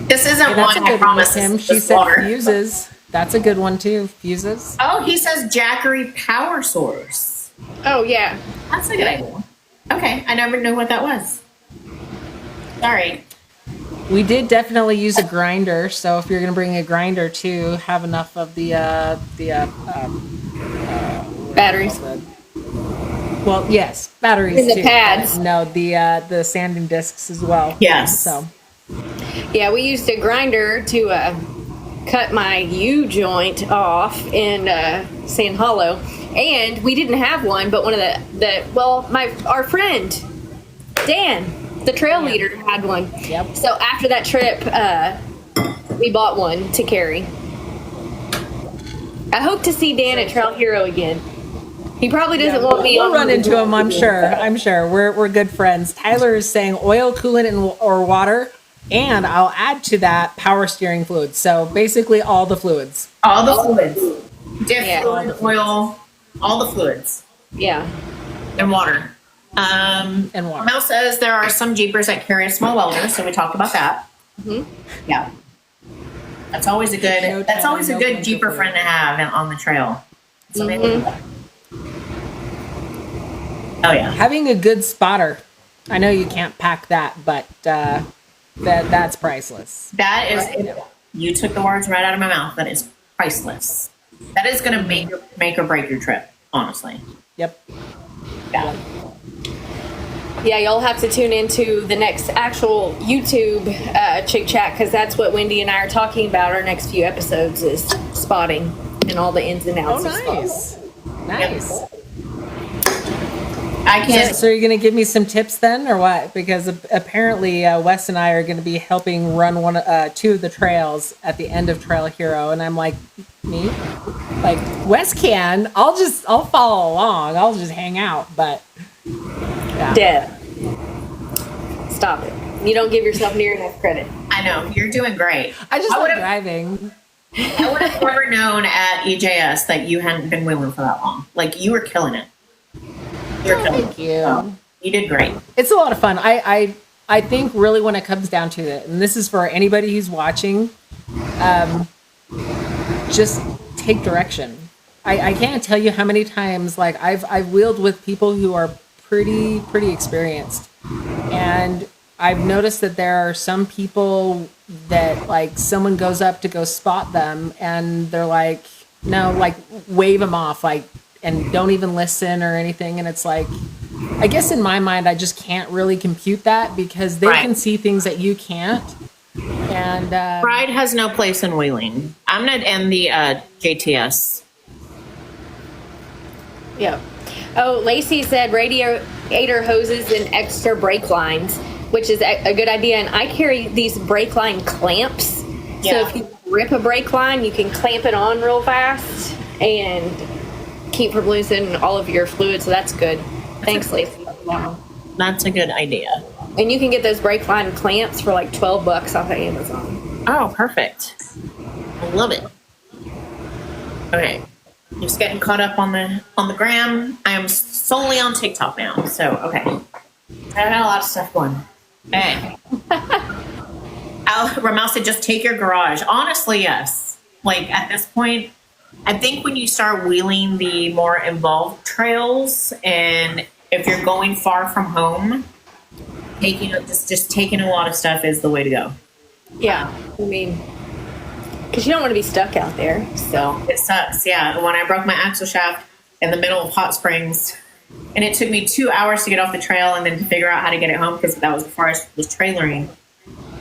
[SPEAKER 2] This isn't
[SPEAKER 3] Hey, that's
[SPEAKER 2] one,
[SPEAKER 3] a good
[SPEAKER 2] I promise.
[SPEAKER 3] one, Tim.
[SPEAKER 2] This
[SPEAKER 3] She
[SPEAKER 2] is
[SPEAKER 3] said
[SPEAKER 2] water.
[SPEAKER 3] fuses. That's a good one too. Fuses.
[SPEAKER 2] Oh, he says jackery power source.
[SPEAKER 1] Oh yeah,
[SPEAKER 2] That's a good idea. Okay, I never knew what that was. Sorry.
[SPEAKER 3] We did definitely use a grinder, so if you're going to bring a grinder too, have enough of the
[SPEAKER 1] batteries.
[SPEAKER 3] Well, yes, batteries
[SPEAKER 1] And the
[SPEAKER 3] too.
[SPEAKER 1] pads.
[SPEAKER 3] No, the sanding discs as well.
[SPEAKER 2] Yes.
[SPEAKER 3] So
[SPEAKER 1] Yeah, we used a grinder to cut my U joint off in Sand Hollow, and we didn't have one, but one of our friend Dan, the trail leader, had one.
[SPEAKER 3] Yep.
[SPEAKER 1] So after that trip, we bought one to carry. I hope to see Dan at Trail Hero again. He probably doesn't want me.
[SPEAKER 3] We'll run into him. I'm sure. We're good friends. Tyler is saying oil, coolant, or water, and I'll add to that power steering fluids. So basically, all the fluids.
[SPEAKER 2] All the fluids. Diff
[SPEAKER 1] Yeah.
[SPEAKER 2] fluid, oil, all the fluids.
[SPEAKER 1] Yeah.
[SPEAKER 2] And water.
[SPEAKER 3] And water.
[SPEAKER 2] Mel says there are some Jeepers that carry a small welder, so we talked about that.
[SPEAKER 1] Mhm.
[SPEAKER 2] Yeah. That's always a good
[SPEAKER 3] No
[SPEAKER 2] that's
[SPEAKER 3] time,
[SPEAKER 2] always a
[SPEAKER 3] no
[SPEAKER 2] good
[SPEAKER 3] bunker
[SPEAKER 2] Jeeper
[SPEAKER 3] fluid.
[SPEAKER 2] friend to have on the trail. So they
[SPEAKER 1] Mhm.
[SPEAKER 2] look- Oh yeah.
[SPEAKER 3] Having a good spotter. I know you can't pack that, but that's priceless.
[SPEAKER 2] That is you took the words right out of my mouth. That is priceless. That is gonna make or break your trip, honestly.
[SPEAKER 3] Yep.
[SPEAKER 2] Yeah.
[SPEAKER 1] Yeah, you'll have to tune into the next actual YouTube Chick Chat, because that's what Wendy and I are talking about. Our next few episodes is spotting and all the ins and
[SPEAKER 3] Oh,
[SPEAKER 1] outs of spotting.
[SPEAKER 3] nice.
[SPEAKER 2] I can't
[SPEAKER 3] So you're going to give me some tips then, or what? Because apparently Wes and I are going to be helping run two of the trails at the end of Trail Hero, and I'm like, me? Like Wes can. I'll follow along. I'll just hang out. But yeah.
[SPEAKER 1] Deb, stop it. You don't give yourself near enough credit.
[SPEAKER 2] I know, you're doing great.
[SPEAKER 3] I just like
[SPEAKER 2] would've-
[SPEAKER 3] driving.
[SPEAKER 2] I would have never known at EJS that you hadn't been wheeling for that long. Like you were killing it. You were killing
[SPEAKER 3] Thank
[SPEAKER 2] it.
[SPEAKER 3] you.
[SPEAKER 2] Oh, you did great.
[SPEAKER 3] It's a lot of fun. I think really when it comes down to it, and this is for anybody who's watching, just take direction. I can't tell you how many times like I've wheeled with people who are pretty experienced, and I've noticed that there are some people that like someone goes up to go spot them and they're like, no, like wave them off, like, and don't even listen or anything. And it's like, I guess in my mind, I just can't really compute that because they
[SPEAKER 2] Right.
[SPEAKER 3] can see things that you can't. And
[SPEAKER 2] Pride has no place in wheeling. I'm gonna end the JTS.
[SPEAKER 1] Yeah. Oh, Lacey said radiator hoses and extra brake lines, which is a good idea. And I carry these brake line clamps.
[SPEAKER 2] Yeah.
[SPEAKER 1] So if you rip a brake line, you can clamp it on real fast and keep from losing all of your fluid. So that's good. Thanks, Lacey. Wow.
[SPEAKER 2] That's a good idea.
[SPEAKER 1] And you can get those brake line clamps for like $12 off of Amazon.
[SPEAKER 2] Oh, perfect. I love it. Okay. Just getting caught up on the gram. I am solely on TikTok now. So okay. I got a lot of stuff going. Hey. Ramel said just take your garage. Honestly, yes. Like at this point, I think when you start wheeling the more involved trails and if you're going far from home, taking a lot of stuff is the way to go.
[SPEAKER 1] Yeah. I mean, because you don't want to be stuck out there. So
[SPEAKER 2] It sucks, yeah. When I broke my axle shaft in the middle of Hot Springs, and it took me 2 hours to get off the trail and then to figure out how to get it home because that was before I was trailering.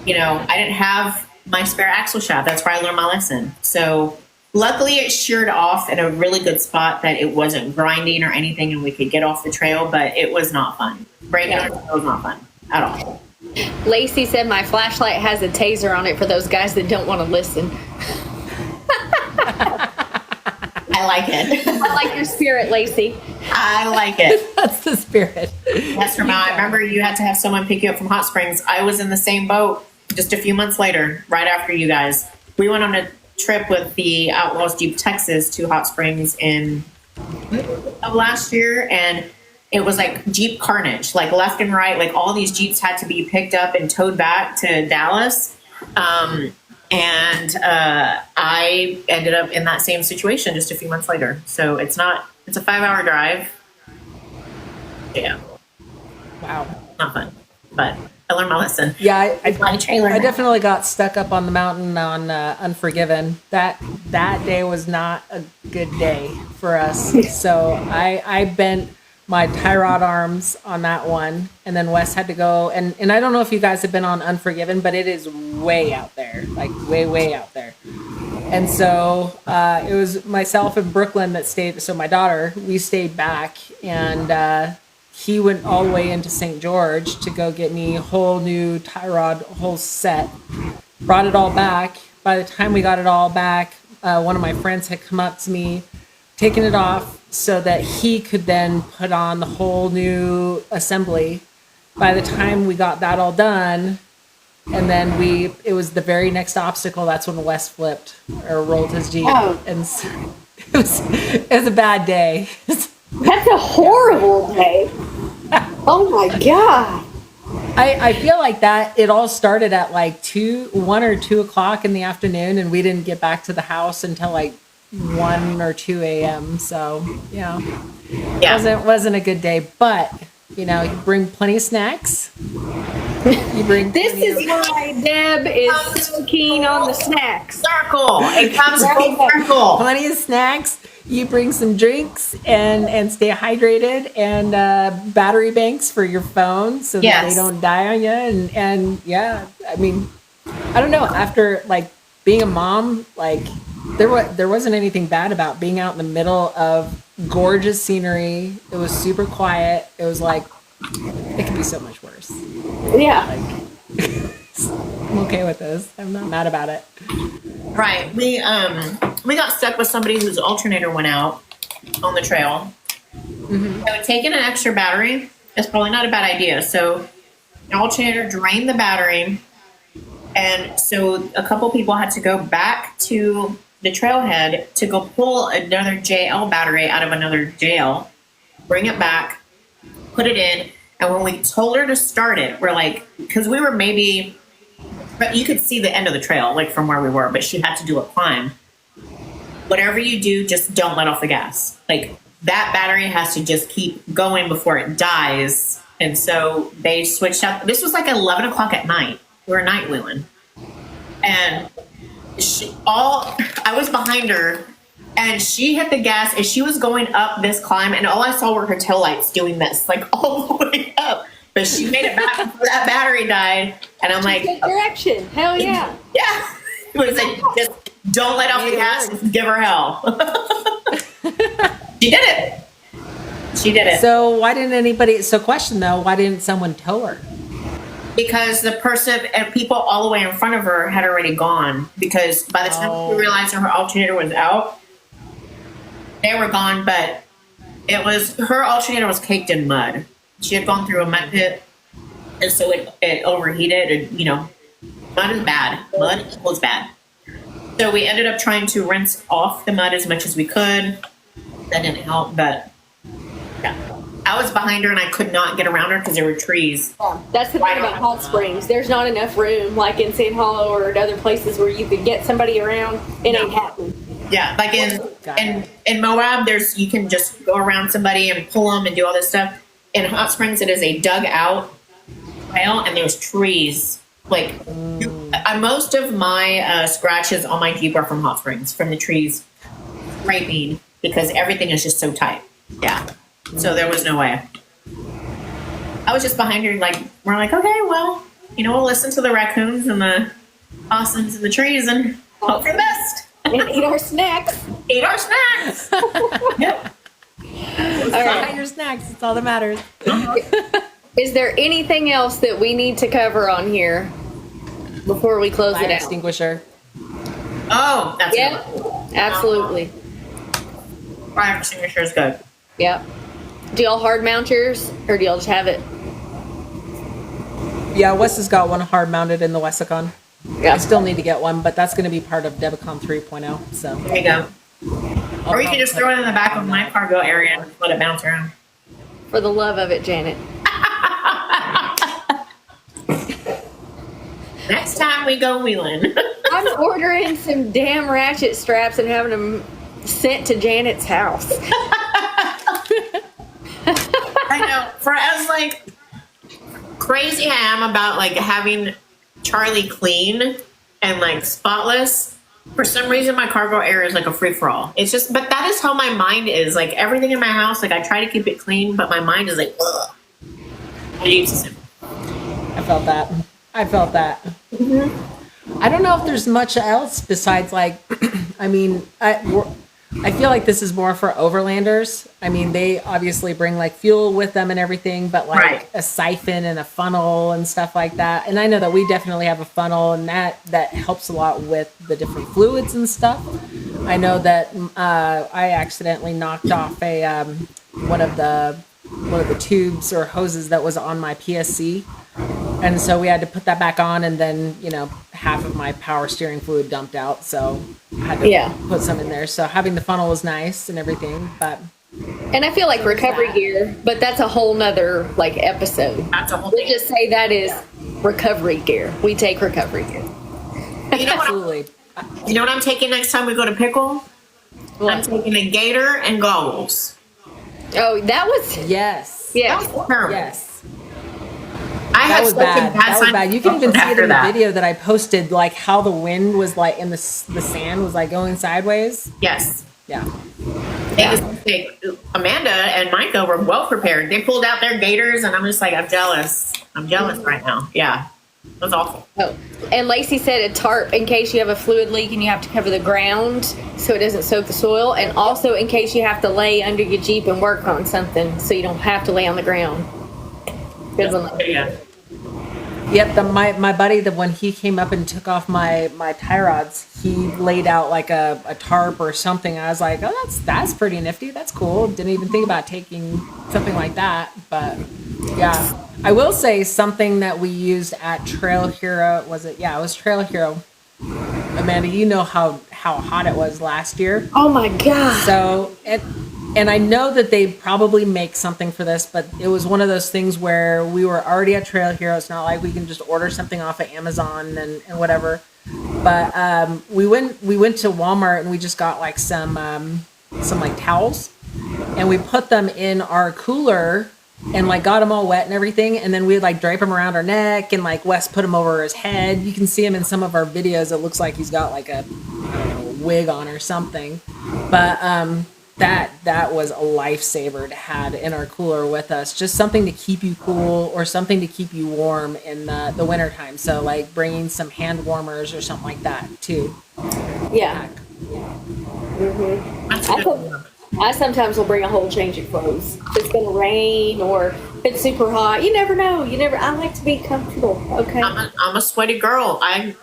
[SPEAKER 2] You know, I didn't have my spare axle shaft. That's where I learned my lesson. So luckily it sheared off in a really good spot that it wasn't grinding or anything and we could get off the trail, but it was not fun. Breaking on the trail was not fun at all.
[SPEAKER 1] Lacey said my flashlight has a taser on it for those guys that don't want to listen.
[SPEAKER 2] I like it.
[SPEAKER 1] I like your spirit, Lacey.
[SPEAKER 2] I like it.
[SPEAKER 3] that's the spirit.
[SPEAKER 2] Yes, Ramel, I remember you had to have someone pick you up from Hot Springs. I was in the same boat. just a few months later, right after you guys, we went on a trip with the Outlaws Jeep Texas to Hot Springs in of last year, and it was like Jeep carnage, like left and right, like all these Jeeps had to be picked up and towed back to Dallas. I ended up in that same situation just a few months later. So it's a 5-hour drive. Yeah.
[SPEAKER 3] Wow.
[SPEAKER 2] Not fun, but I learned my lesson.
[SPEAKER 3] Yeah, I
[SPEAKER 2] trailer.
[SPEAKER 3] I definitely got stuck up on the mountain on Unforgiven. That day was not a good day for us. So I bent my tie rod arms on that one, and then Wes had to go. And I don't know if you guys have been on Unforgiven, but it is way out there, like way out there. And so it was myself and Brooklyn that stayed. So my daughter, we stayed back, and he went all the way into St. George to go get me whole new tie rod, whole set. Brought it all back. By the time we got it all back, one of my friends had come up to me, taken it off so that he could then put on the whole new assembly. By the time we got that all done, and then it was the very next obstacle. That's when Wes flipped or rolled his Jeep, and so it was a bad day.
[SPEAKER 1] That's a horrible day. Oh my God.
[SPEAKER 3] I feel like that it all started at like 1 or 2 o'clock in the afternoon, and we didn't get back to the house until like 1 or 2 a.m. So wasn't a good day. But you bring plenty of snacks.
[SPEAKER 1] This is why Deb is so keen on the snacks.
[SPEAKER 2] Circle. It comes full circle.
[SPEAKER 3] Plenty of snacks. You bring some drinks and stay hydrated, and battery banks for your phone so that they don't die on you. And yeah, I mean, I don't know. After like being a mom, like there wasn't anything bad about being out in the middle of gorgeous scenery. It was super quiet. It was like it could be so much worse.
[SPEAKER 1] Yeah.
[SPEAKER 3] I'm okay with this. I'm not mad about it.
[SPEAKER 2] Right. We got stuck with somebody whose alternator went out on the trail. Mm-hmm. So taking an extra battery is probably not a bad idea. So the alternator drained the battery, and so a couple people had to go back to the trailhead to go pull another JL battery out of another JL, bring it back, put it in, and when we told her to start it, we're like, because we were maybe, but you could see the end of the trail, like from where we were, but she had to do a climb. Whatever you do, just don't let off the gas. Like that battery has to just keep going before it dies. And so they switched out. This was like 11 o'clock at night. We were night wheeling. And I was behind her, and she hit the gas and she was going up this climb, and all I saw were her taillights doing this, like all the way up. But she made it back before that battery died. And I'm like,
[SPEAKER 1] take direction. Hell yeah.
[SPEAKER 2] Yeah. It was like, just don't let off the gas and give her hell. She did it. She did it.
[SPEAKER 3] So question though, why didn't someone tow her?
[SPEAKER 2] Because the person and people all the way in front of her had already gone. Because by the time she realized her alternator was out, they were gone. But her alternator was caked in mud. She had gone through a mud pit, and so it overheated. And mud is bad. Mud equals bad. So we ended up trying to rinse off the mud as much as we could. That didn't help, but yeah. I was behind her and I could not get around her because there were trees.
[SPEAKER 1] Yeah, that's the thing about Hot Springs. There's not enough room, like in Sand Hollow or at other places where you could get somebody around. It ain't happening.
[SPEAKER 2] Yeah, like in Moab, you can just go around somebody and pull them and do all this stuff. In Hot Springs, it is a dug out trail, and there's trees. Like most of my scratches on my Jeep are from Hot Springs, from the trees scraping, because everything is just so tight. Yeah. So there was no way. I was just behind her, like, we're like, okay, well, we'll listen to the raccoons and the possums and the trees and hope for the best.
[SPEAKER 1] And eat our snacks.
[SPEAKER 2] Eat our snacks. Yep.
[SPEAKER 3] All right. Your snacks. That's all that matters.
[SPEAKER 1] Is there anything else that we need to cover on here before we close it out?
[SPEAKER 3] Extinguisher.
[SPEAKER 2] Oh, that's
[SPEAKER 1] good. Absolutely.
[SPEAKER 2] Fire extinguisher is good.
[SPEAKER 1] Yep. Do y'all hard mount yours, or do y'all just have it?
[SPEAKER 3] Yeah, Wes has got one hard mounted in the Wessicon.
[SPEAKER 1] Yeah.
[SPEAKER 3] I still need to get one, but that's going to be part of Debicon 3.0. So
[SPEAKER 2] There you go. Or you can just throw it in the back of my cargo area and let it bounce around.
[SPEAKER 1] For the love of it, Janet.
[SPEAKER 2] Next time we go wheeling.
[SPEAKER 1] I'm ordering some damn ratchet straps and having them sent to Janet's house.
[SPEAKER 2] I know. For as like crazy I am about like having Charlie clean and like spotless, for some reason my cargo area is like a free for all. It's just, but that is how my mind is. Like everything in my house, like I try to keep it clean, but my mind is like, ugh.
[SPEAKER 3] I felt that. Mm-hmm. I don't know if there's much else besides like, I mean, I feel like this is more for overlanders. I mean, they obviously bring like fuel with them and everything, but like a siphon and a funnel and stuff like that. And I know that we definitely have a funnel, and that helps a lot with the different fluids and stuff. I know that I accidentally knocked off a one of the tubes or hoses that was on my PSC. And so we had to put that back on, and then, you know, half of my power steering fluid dumped out. So I had to put some in there. So having the funnel was nice and everything, but.
[SPEAKER 1] And I feel like recovery gear, but that's a whole nother like episode.
[SPEAKER 2] That's a whole
[SPEAKER 1] We'll just say that is recovery gear. We take recovery gear.
[SPEAKER 2] You know
[SPEAKER 3] Absolutely.
[SPEAKER 2] You know what I'm taking next time we go to Pickle? I'm taking a gator and goggles.
[SPEAKER 1] Oh, that was
[SPEAKER 3] Yes.
[SPEAKER 1] yeah.
[SPEAKER 2] That was terrible.
[SPEAKER 3] Yes.
[SPEAKER 2] I
[SPEAKER 3] That
[SPEAKER 2] had
[SPEAKER 3] was
[SPEAKER 2] such a
[SPEAKER 3] bad. That was
[SPEAKER 2] sign
[SPEAKER 3] bad. You can even see it
[SPEAKER 2] after
[SPEAKER 3] in the
[SPEAKER 2] that.
[SPEAKER 3] video that I posted, like how the wind was like in the sand was like going sideways.
[SPEAKER 2] Yes.
[SPEAKER 3] Yeah.
[SPEAKER 2] Amanda and Micah were well prepared. They pulled out their gators, and I'm just like, I'm jealous. I'm jealous right now. Yeah. It was awful.
[SPEAKER 1] Oh, and Lacey said a tarp in case you have a fluid leak and you have to cover the ground so it doesn't soak the soil, and also in case you have to lay under your Jeep and work on something so you don't have to lay on the ground. Good one.
[SPEAKER 2] Yeah.
[SPEAKER 3] Yep, my buddy, when he came up and took off my tie rods, he laid out like a tarp or something. I was like, oh, that's pretty nifty. That's cool. Didn't even think about taking something like that. But yeah, I will say something that we used at Trail Hero. Was it? Yeah, it was Trail Hero. Amanda, you know how hot it was last year.
[SPEAKER 1] Oh my God.
[SPEAKER 3] So and I know that they probably make something for this, but it was one of those things where we were already at Trail Hero. It's not like we can just order something off of Amazon and whatever. But we went to Walmart and we just got like some like towels, and we put them in our cooler and like got them all wet and everything. And then we'd like drape them around our neck, and like Wes put them over his head. You can see him in some of our videos. It looks like he's got like a, I don't know, wig on or something. But that was a lifesaver to have in our cooler with us. Just something to keep you cool or something to keep you warm in the wintertime. So like bringing some hand warmers or something like that too.
[SPEAKER 1] Yeah.
[SPEAKER 2] That's a good one.
[SPEAKER 1] I sometimes will bring a whole change of clothes. If it's gonna rain or if it's super hot, you never know. I like to be comfortable. Okay.
[SPEAKER 2] I'm a sweaty girl. I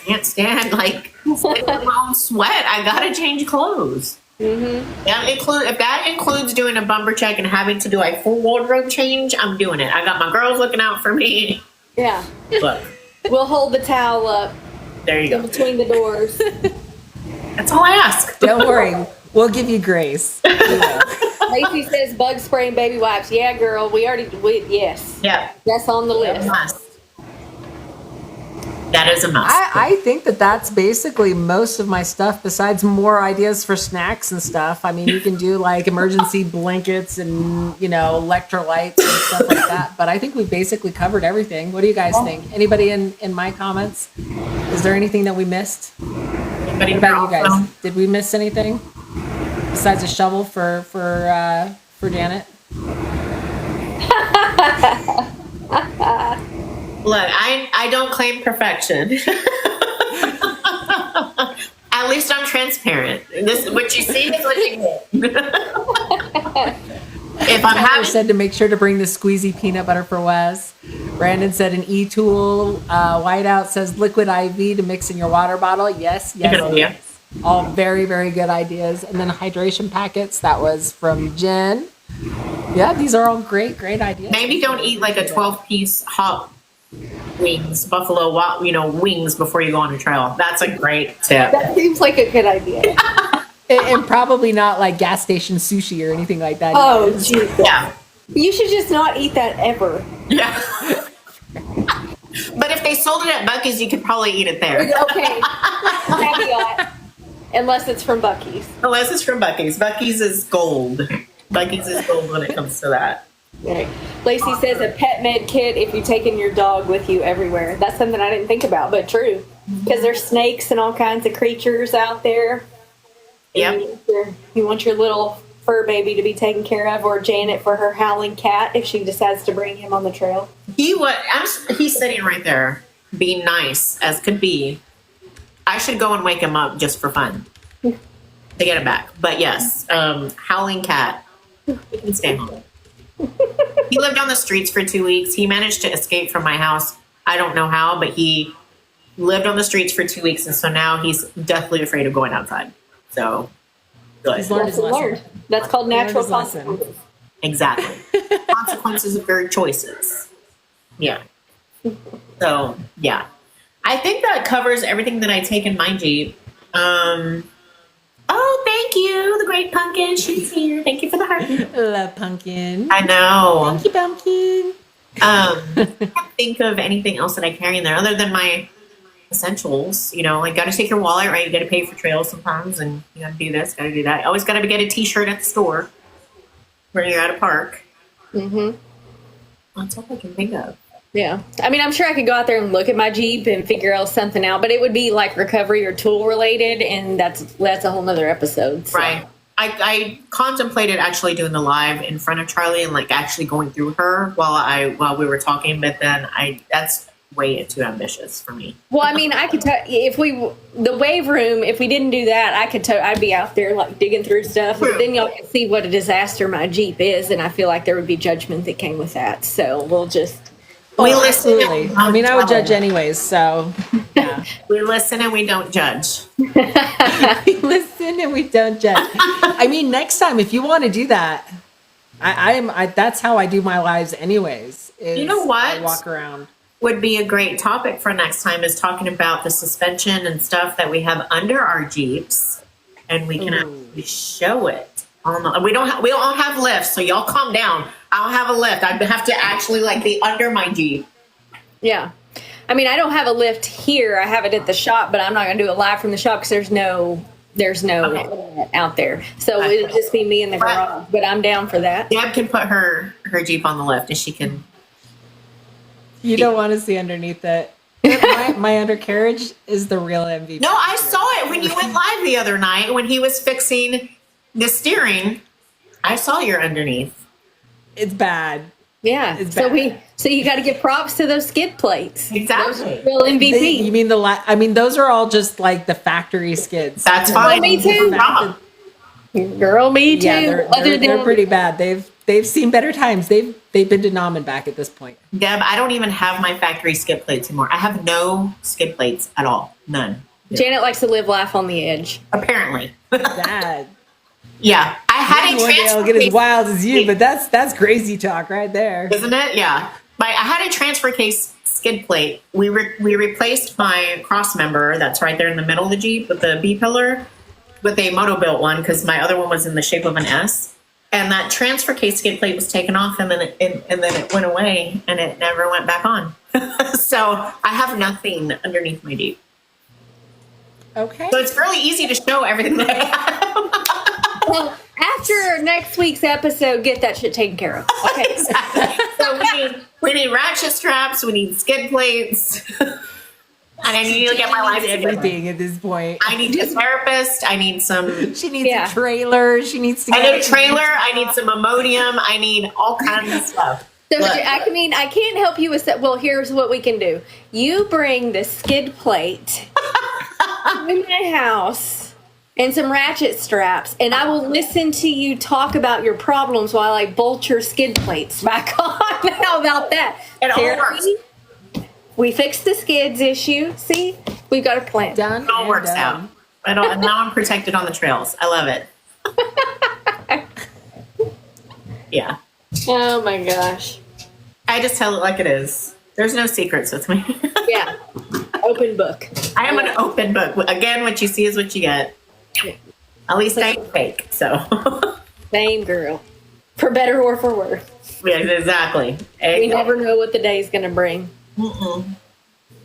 [SPEAKER 2] can't stand like my own sweat. I gotta change clothes. Mm-hmm. If that includes doing a bumper check and having to do a full wardrobe change, I'm doing it. I got my girls looking out for me.
[SPEAKER 1] Yeah.
[SPEAKER 2] Look,
[SPEAKER 1] We'll hold the towel up
[SPEAKER 2] there you
[SPEAKER 1] in
[SPEAKER 2] go.
[SPEAKER 1] between the doors.
[SPEAKER 2] That's all I ask.
[SPEAKER 3] Don't worry, we'll give you grace.
[SPEAKER 1] Lacey says bug spray and baby wipes. Yeah, girl. Yes.
[SPEAKER 2] Yeah,
[SPEAKER 1] That's on the list.
[SPEAKER 2] must. That is a must.
[SPEAKER 3] I think that's basically most of my stuff, besides more ideas for snacks and stuff. I mean, you can do like emergency blankets and, you know, electrolytes and stuff like that. But I think we basically covered everything. What do you guys think? Anybody in my comments? Is there anything that we missed? What about you guys? Did we miss anything besides a shovel for Janet?
[SPEAKER 2] Look, I don't claim perfection. At least I'm transparent. This what you see is what you get. If I'm
[SPEAKER 3] Tyler
[SPEAKER 2] having
[SPEAKER 3] said to make sure to bring the squeezy peanut butter for Wes. Brandon said an e-tool. Whiteout says liquid IV to mix in your water bottle. Yes.
[SPEAKER 2] Good idea.
[SPEAKER 3] All very, very good ideas. And then hydration packets. That was from Jen. Yeah, these are all great ideas.
[SPEAKER 2] maybe don't eat like a 12-piece hot wings, wings before you go on a trail. That's a great tip.
[SPEAKER 1] That seems like a good idea.
[SPEAKER 3] And probably not like gas station sushi or anything like that.
[SPEAKER 1] Oh,
[SPEAKER 3] either.
[SPEAKER 1] jeez.
[SPEAKER 2] Yeah.
[SPEAKER 1] You should just not eat that ever.
[SPEAKER 2] Yeah. But if they sold it at Bucky's, you could probably eat it there.
[SPEAKER 1] Okay. Caveat. Unless it's from Bucky's.
[SPEAKER 2] Unless it's from Bucky's. Bucky's is gold. Bucky's is gold when it comes to that.
[SPEAKER 1] Right. Lacey says a pet med kit if you're taking your dog with you everywhere. That's something I didn't think about, but true. Because there's snakes and all kinds of creatures out there.
[SPEAKER 2] Yep.
[SPEAKER 1] You want your little fur baby to be taken care of, or Janet for her howling cat if she decides to bring him on the trail.
[SPEAKER 2] He's sitting right there, being nice as could be. I should go and wake him up just for fun to get him back. But yes, howling cat. He can stay home. He lived on the streets for 2 weeks. He managed to escape from my house. I don't know how, but he lived on the streets for 2 weeks, and so now he's deathly afraid of going outside. So, good.
[SPEAKER 3] He's learned his lesson.
[SPEAKER 1] That's called natural
[SPEAKER 3] lesson.
[SPEAKER 1] consequences.
[SPEAKER 2] Exactly. Consequences of your choices. Yeah. So, yeah. I think that covers everything that I take in my Jeep. Oh, thank you. The great pumpkin. She's here. Thank you for the heart.
[SPEAKER 3] Love pumpkin.
[SPEAKER 2] I know.
[SPEAKER 3] Thank you, pumpkin.
[SPEAKER 2] I can't think of anything else that I carry in there other than my essentials. Like got to take your wallet, right? You got to pay for trails sometimes, and you got to do this, got to do that. Always got to get a T-shirt at the store when you're at a park.
[SPEAKER 1] Mm-hmm.
[SPEAKER 2] That's all I can think of.
[SPEAKER 1] Yeah. I mean, I'm sure I could go out there and look at my Jeep and figure out something out, but it would be like recovery or tool related, and that's a whole nother episode. So.
[SPEAKER 2] Right. I contemplated actually doing the live in front of Charlie and like actually going through her while we were talking, but then that's way too ambitious for me.
[SPEAKER 1] Well, I mean, I could tell the wave room, if we didn't do that, I'd be out there like digging through stuff, but then y'all can see what a disaster my Jeep is, and I feel like there would be judgment that came with that. So we'll just.
[SPEAKER 2] We listen.
[SPEAKER 3] Absolutely. I mean, I would judge anyways, so yeah.
[SPEAKER 2] We listen and we don't judge.
[SPEAKER 3] We listen and we don't judge. I mean, next time if you want to do that, that's how I do my lives anyways.
[SPEAKER 2] You know what?
[SPEAKER 3] I walk around.
[SPEAKER 2] Would be a great topic for next time is talking about the suspension and stuff that we have under our Jeeps, and we can actually show it. We don't have lifts, so y'all calm down. I'll have a lift. I'd have to actually be under my Jeep.
[SPEAKER 1] Yeah. I mean, I don't have a lift here. I have it at the shop, but I'm not going to do it live from the shop because there's no internet out there. So it'll just be me in the garage, but I'm down for that.
[SPEAKER 2] Deb can put her Jeep on the lift and she can.
[SPEAKER 3] You don't want to see underneath it. My undercarriage is the real MVP.
[SPEAKER 2] No, I saw it when you went live the other night when he was fixing the steering. I saw your underneath.
[SPEAKER 3] It's bad.
[SPEAKER 1] Yeah.
[SPEAKER 3] It's
[SPEAKER 1] so
[SPEAKER 3] bad.
[SPEAKER 1] so you got to give props to those skid plates.
[SPEAKER 2] Exactly.
[SPEAKER 1] Those are real MVP.
[SPEAKER 3] You mean I mean, those are all just like the factory skids.
[SPEAKER 2] That's fine.
[SPEAKER 1] Me too. Girl, me too.
[SPEAKER 3] Yeah, they're pretty bad. They've seen better times. They've been to Nom and back at this point.
[SPEAKER 2] Deb, I don't even have my factory skid plates anymore. I have no skid plates at all. None.
[SPEAKER 1] Janet likes to live life on the edge.
[SPEAKER 2] Apparently.
[SPEAKER 3] Bad.
[SPEAKER 2] Yeah, I had a
[SPEAKER 3] One day
[SPEAKER 2] transfer
[SPEAKER 3] I'll get
[SPEAKER 2] case.
[SPEAKER 3] as wild as you, but that's crazy talk right there.
[SPEAKER 2] Isn't it? Yeah. I had a transfer case skid plate. We replaced my cross member that's right there in the middle of the Jeep with the B pillar with a moto built one because my other one was in the shape of an S. And that transfer case skid plate was taken off, and then it went away, and it never went back on. So I have nothing underneath my Jeep.
[SPEAKER 1] Okay.
[SPEAKER 2] So it's really easy to show everything that I have.
[SPEAKER 1] Well, after next week's episode, get that shit taken care of. Okay.
[SPEAKER 2] Exactly. So we need ratchet straps, we need skid plates. And I need to get my life
[SPEAKER 3] everything at this point.
[SPEAKER 2] I need a therapist. I need some.
[SPEAKER 3] She needs a trailer. She needs to.
[SPEAKER 2] I need a trailer. I need some Imodium. I need all kinds of stuff.
[SPEAKER 1] So I mean, I can't help you with that. Well, here's what we can do. You bring the skid plate in my house and some ratchet straps, and I will listen to you talk about your problems while I bolt your skid plates back on. How about that?
[SPEAKER 2] It all works.
[SPEAKER 1] We fixed the skids issue. See, we've got a plan.
[SPEAKER 3] Done.
[SPEAKER 2] It all works out. And now I'm protected on the trails. I love it. Yeah.
[SPEAKER 1] Oh my gosh.
[SPEAKER 2] I just tell it like it is. There's no secrets with me.
[SPEAKER 1] Yeah. Open book.
[SPEAKER 2] I am an open book. Again, what you see is what you get. At least I ain't fake, so.
[SPEAKER 1] Same girl. For better or for worse.
[SPEAKER 2] Yeah, exactly.
[SPEAKER 1] We never know what the day's going to bring.
[SPEAKER 2] No.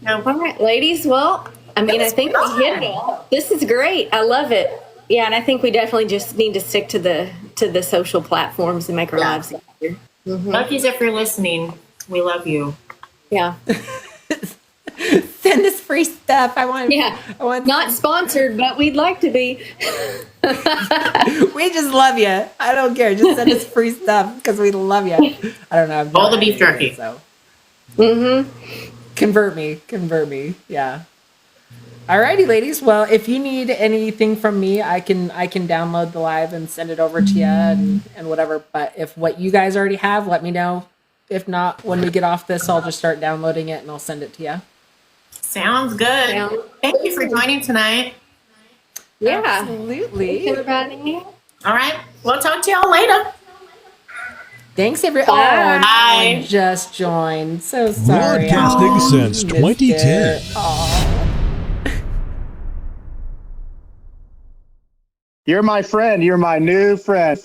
[SPEAKER 1] All right, ladies. Well, I mean, I think we hit it all. This is great. I love it. Yeah, and I think we definitely just need to stick to the social platforms and make our lives easier.
[SPEAKER 2] Bucky's, if you're listening, we love you.
[SPEAKER 1] Yeah.
[SPEAKER 3] Send us free stuff. I want.
[SPEAKER 1] Not sponsored, but we'd like to be.
[SPEAKER 3] We just love you. I don't care. Just send us free stuff because we love you. I don't know.
[SPEAKER 2] All the beef jerky.
[SPEAKER 3] So. Convert me. Yeah. Alrighty, ladies. Well, if you need anything from me, I can download the live and send it over to you and whatever. But if what you guys already have, let me know. If not, when we get off this, I'll just start downloading it and I'll send it to you.
[SPEAKER 2] Sounds good. Thank you for joining tonight.
[SPEAKER 1] Yeah.
[SPEAKER 3] Absolutely.
[SPEAKER 1] Thanks, everybody.
[SPEAKER 2] All right. We'll talk to y'all later.
[SPEAKER 3] Thanks, everyone.
[SPEAKER 2] Bye.
[SPEAKER 3] I just joined. So sorry.
[SPEAKER 4] Broadcasting since 2010.
[SPEAKER 5] You're my friend. You're my new friend.